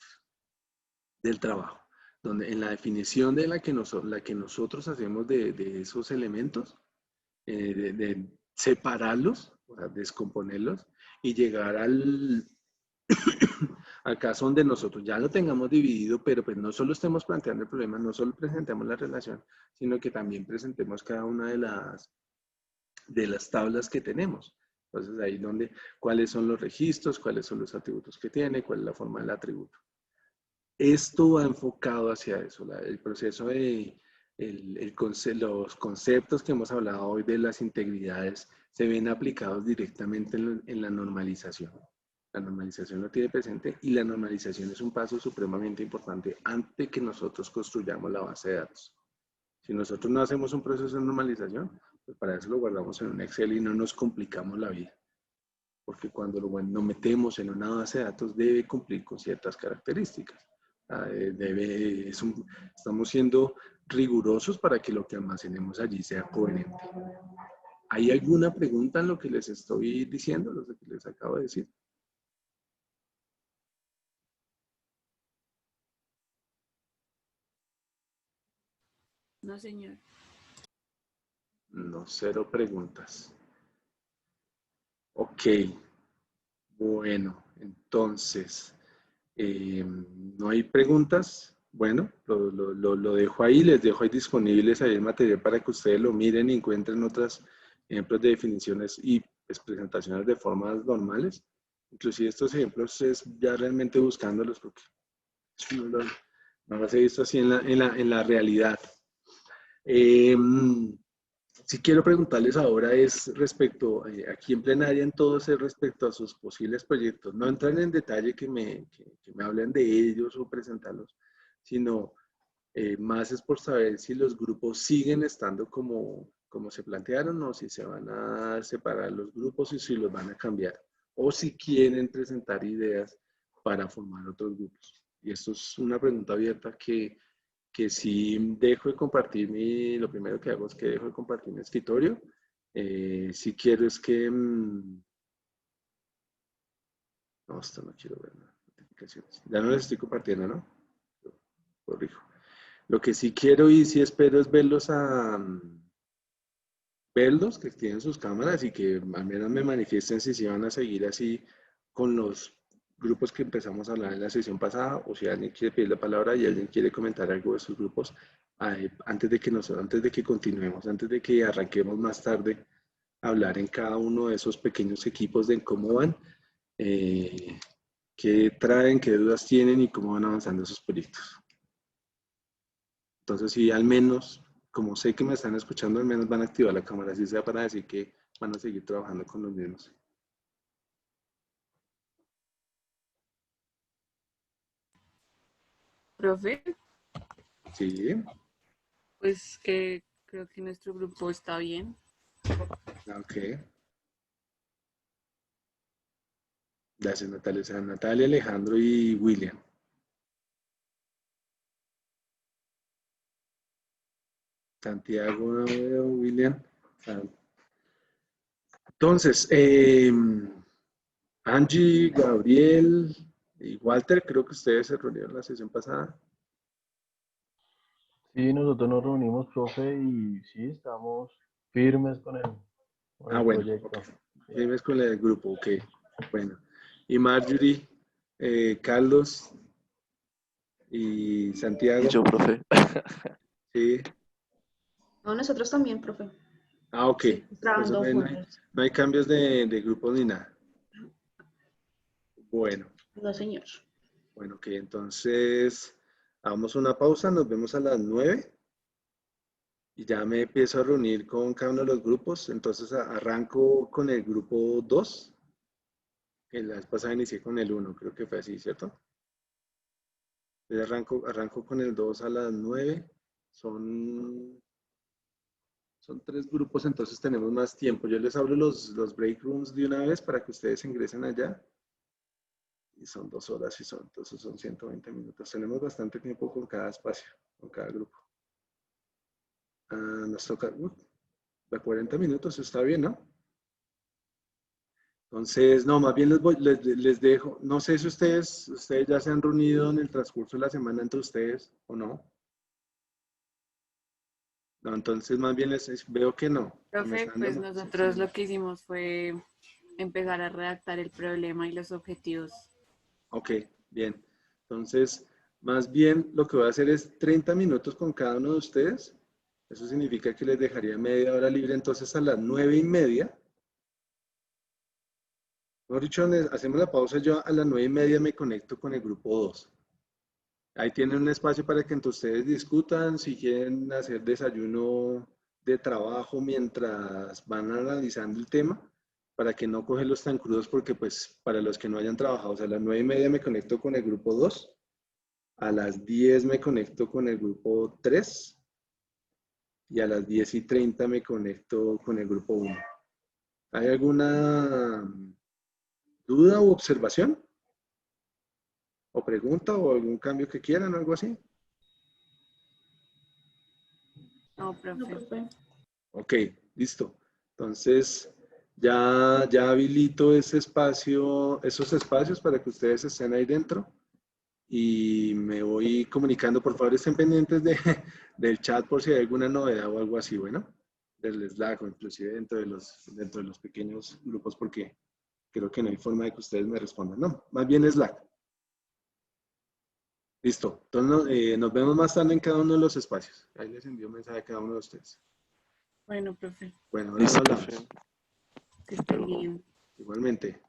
trabajo, donde en la definición de la que nosotros hacemos de esos elementos, de separarlos, o sea, descomponerlos y llegar al caso donde nosotros ya lo tengamos dividido, pero pues no solo estemos planteando el problema, no solo presentemos la relación, sino que también presentemos cada una de las tablas que tenemos. Entonces ahí cuáles son los registros, cuáles son los atributos que tiene, cuál es la forma del atributo. Esto va enfocado hacia eso, el proceso de los conceptos que hemos hablado hoy de las integridades se ven aplicados directamente en la normalización. La normalización lo tiene presente y la normalización es un paso supremamente importante antes que nosotros construyamos la base de datos. Si nosotros no hacemos un proceso de normalización, pues para eso lo guardamos en un Excel y no nos complicamos la vida. Porque cuando lo metemos en una base de datos debe cumplir con ciertas características. Estamos siendo rigurosos para que lo que almacenemos allí sea coherente. ¿Hay alguna pregunta en lo que les estoy diciendo, lo que les acabo de decir? No, señor. No, cero preguntas. Ok. Bueno, entonces, ¿no hay preguntas? Bueno, lo dejo ahí, les dejo ahí disponibles ahí el material para que ustedes lo miren y encuentren otros ejemplos de definiciones y pues, presentaciones de formas normales. Inclusive estos ejemplos es ya realmente buscándolos porque no los he visto así en la realidad. Si quiero preguntarles ahora es respecto, aquí en plenaria en todos es respecto a sus posibles proyectos. No entran en detalle que me hablen de ellos o presentarlos, sino más es por saber si los grupos siguen estando como como se plantearon o si se van a separar los grupos y si los van a cambiar. O si quieren presentar ideas para formar otros grupos. Y esto es una pregunta abierta que si dejo de compartir lo primero que hago es que dejo de compartir mi escritorio. Si quiero es que... no, esto no quiero ver notificaciones. Ya no les estoy compartiendo, ¿no? Corrijo. Lo que sí quiero y sí espero es verlos que activen sus cámaras y que al menos me manifiesten si van a seguir así con los grupos que empezamos a hablar en la sesión pasada, o si alguien quiere pedir la palabra y alguien quiere comentar algo de sus grupos antes de que continuemos, antes de que arranquemos más tarde a hablar en cada uno de esos pequeños equipos de cómo van, qué traen, qué dudas tienen y cómo van avanzando esos proyectos. Entonces, si al menos, como sé que me están escuchando, al menos van a activar la cámara, así sea para decir que van a seguir trabajando con los mismos. Profe, Sí. pues creo que nuestro grupo está bien. Ok. Gracias, Natalia. O sea, Natalia, Alejandro y William. Santiago, William. Entonces, Angie, Gabriel y Walter, creo que ustedes se reunieron la sesión pasada. Sí, nosotros nos reunimos, profe, y sí, estamos firmes con el Bueno, proyecto. okay. Firmes con el grupo, ok. Bueno. Y Marjorie, Carlos y Santiago. Y yo, profe. Sí. No, nosotros también, profe. Ah, ok. Sí, trabajando Entonces no hay cambios de grupos ni nada. Bueno. No, señor. Bueno, ok. Entonces, hagamos una pausa. Nos vemos a las 9. Y ya me empiezo a reunir con cada uno de los grupos. Entonces, arranco con el grupo 2. Que la vez pasada inicié con el 1. Creo que fue así, ¿cierto? Entonces, arranco con el 2 a las 9. Son 3 grupos, entonces tenemos más tiempo. Yo les abro los break rooms de una vez para que ustedes ingresen allá. Y son 2 horas entonces son 120 minutos. Tenemos bastante tiempo con cada espacio, con cada grupo. Nos toca de 40 minutos, está bien, ¿no? Entonces, no, más bien les dejo. No sé si ustedes ya se han reunido en el transcurso de la semana entre ustedes o no. No, entonces más bien veo que no. Profe, pues nosotros lo que hicimos fue empezar a redactar el problema y los objetivos. Ok, bien. Entonces, más bien lo que voy a hacer es 30 minutos con cada uno de ustedes. Eso significa que les dejaría media hora libre. Entonces, a las 9:30, mejor dicho, hacemos la pausa. Yo a las 9:30 me conecto con el grupo 2. Ahí tienen un espacio para que entre ustedes discutan, si quieren hacer desayuno de trabajo mientras van analizando el tema, para que no cogerlos tan crudos, porque pues para los que no hayan trabajado, o sea, a las 9:30 me conecto con el grupo 2, a las 10 me conecto con el grupo 3 y a las 10:30 me conecto con el grupo 1. ¿Hay alguna duda u observación? ¿O pregunta o algún cambio que quieran, algo así? No, profe. Ok, listo. Entonces, ya habilito esos espacios para que ustedes estén ahí dentro. Y me voy comunicando. Por favor, estén pendientes del chat por si hay alguna novedad o algo así, bueno, del Slack o inclusive dentro de los pequeños grupos, porque creo que no hay forma de que ustedes me respondan. No, más bien Slack. Listo. Entonces, nos vemos más tarde en cada uno de los espacios. Ahí les envío un mensaje a cada uno de ustedes. Bueno, profe. Bueno, Listo, ahora hablamos. profe. Que esté bien. Igualmente.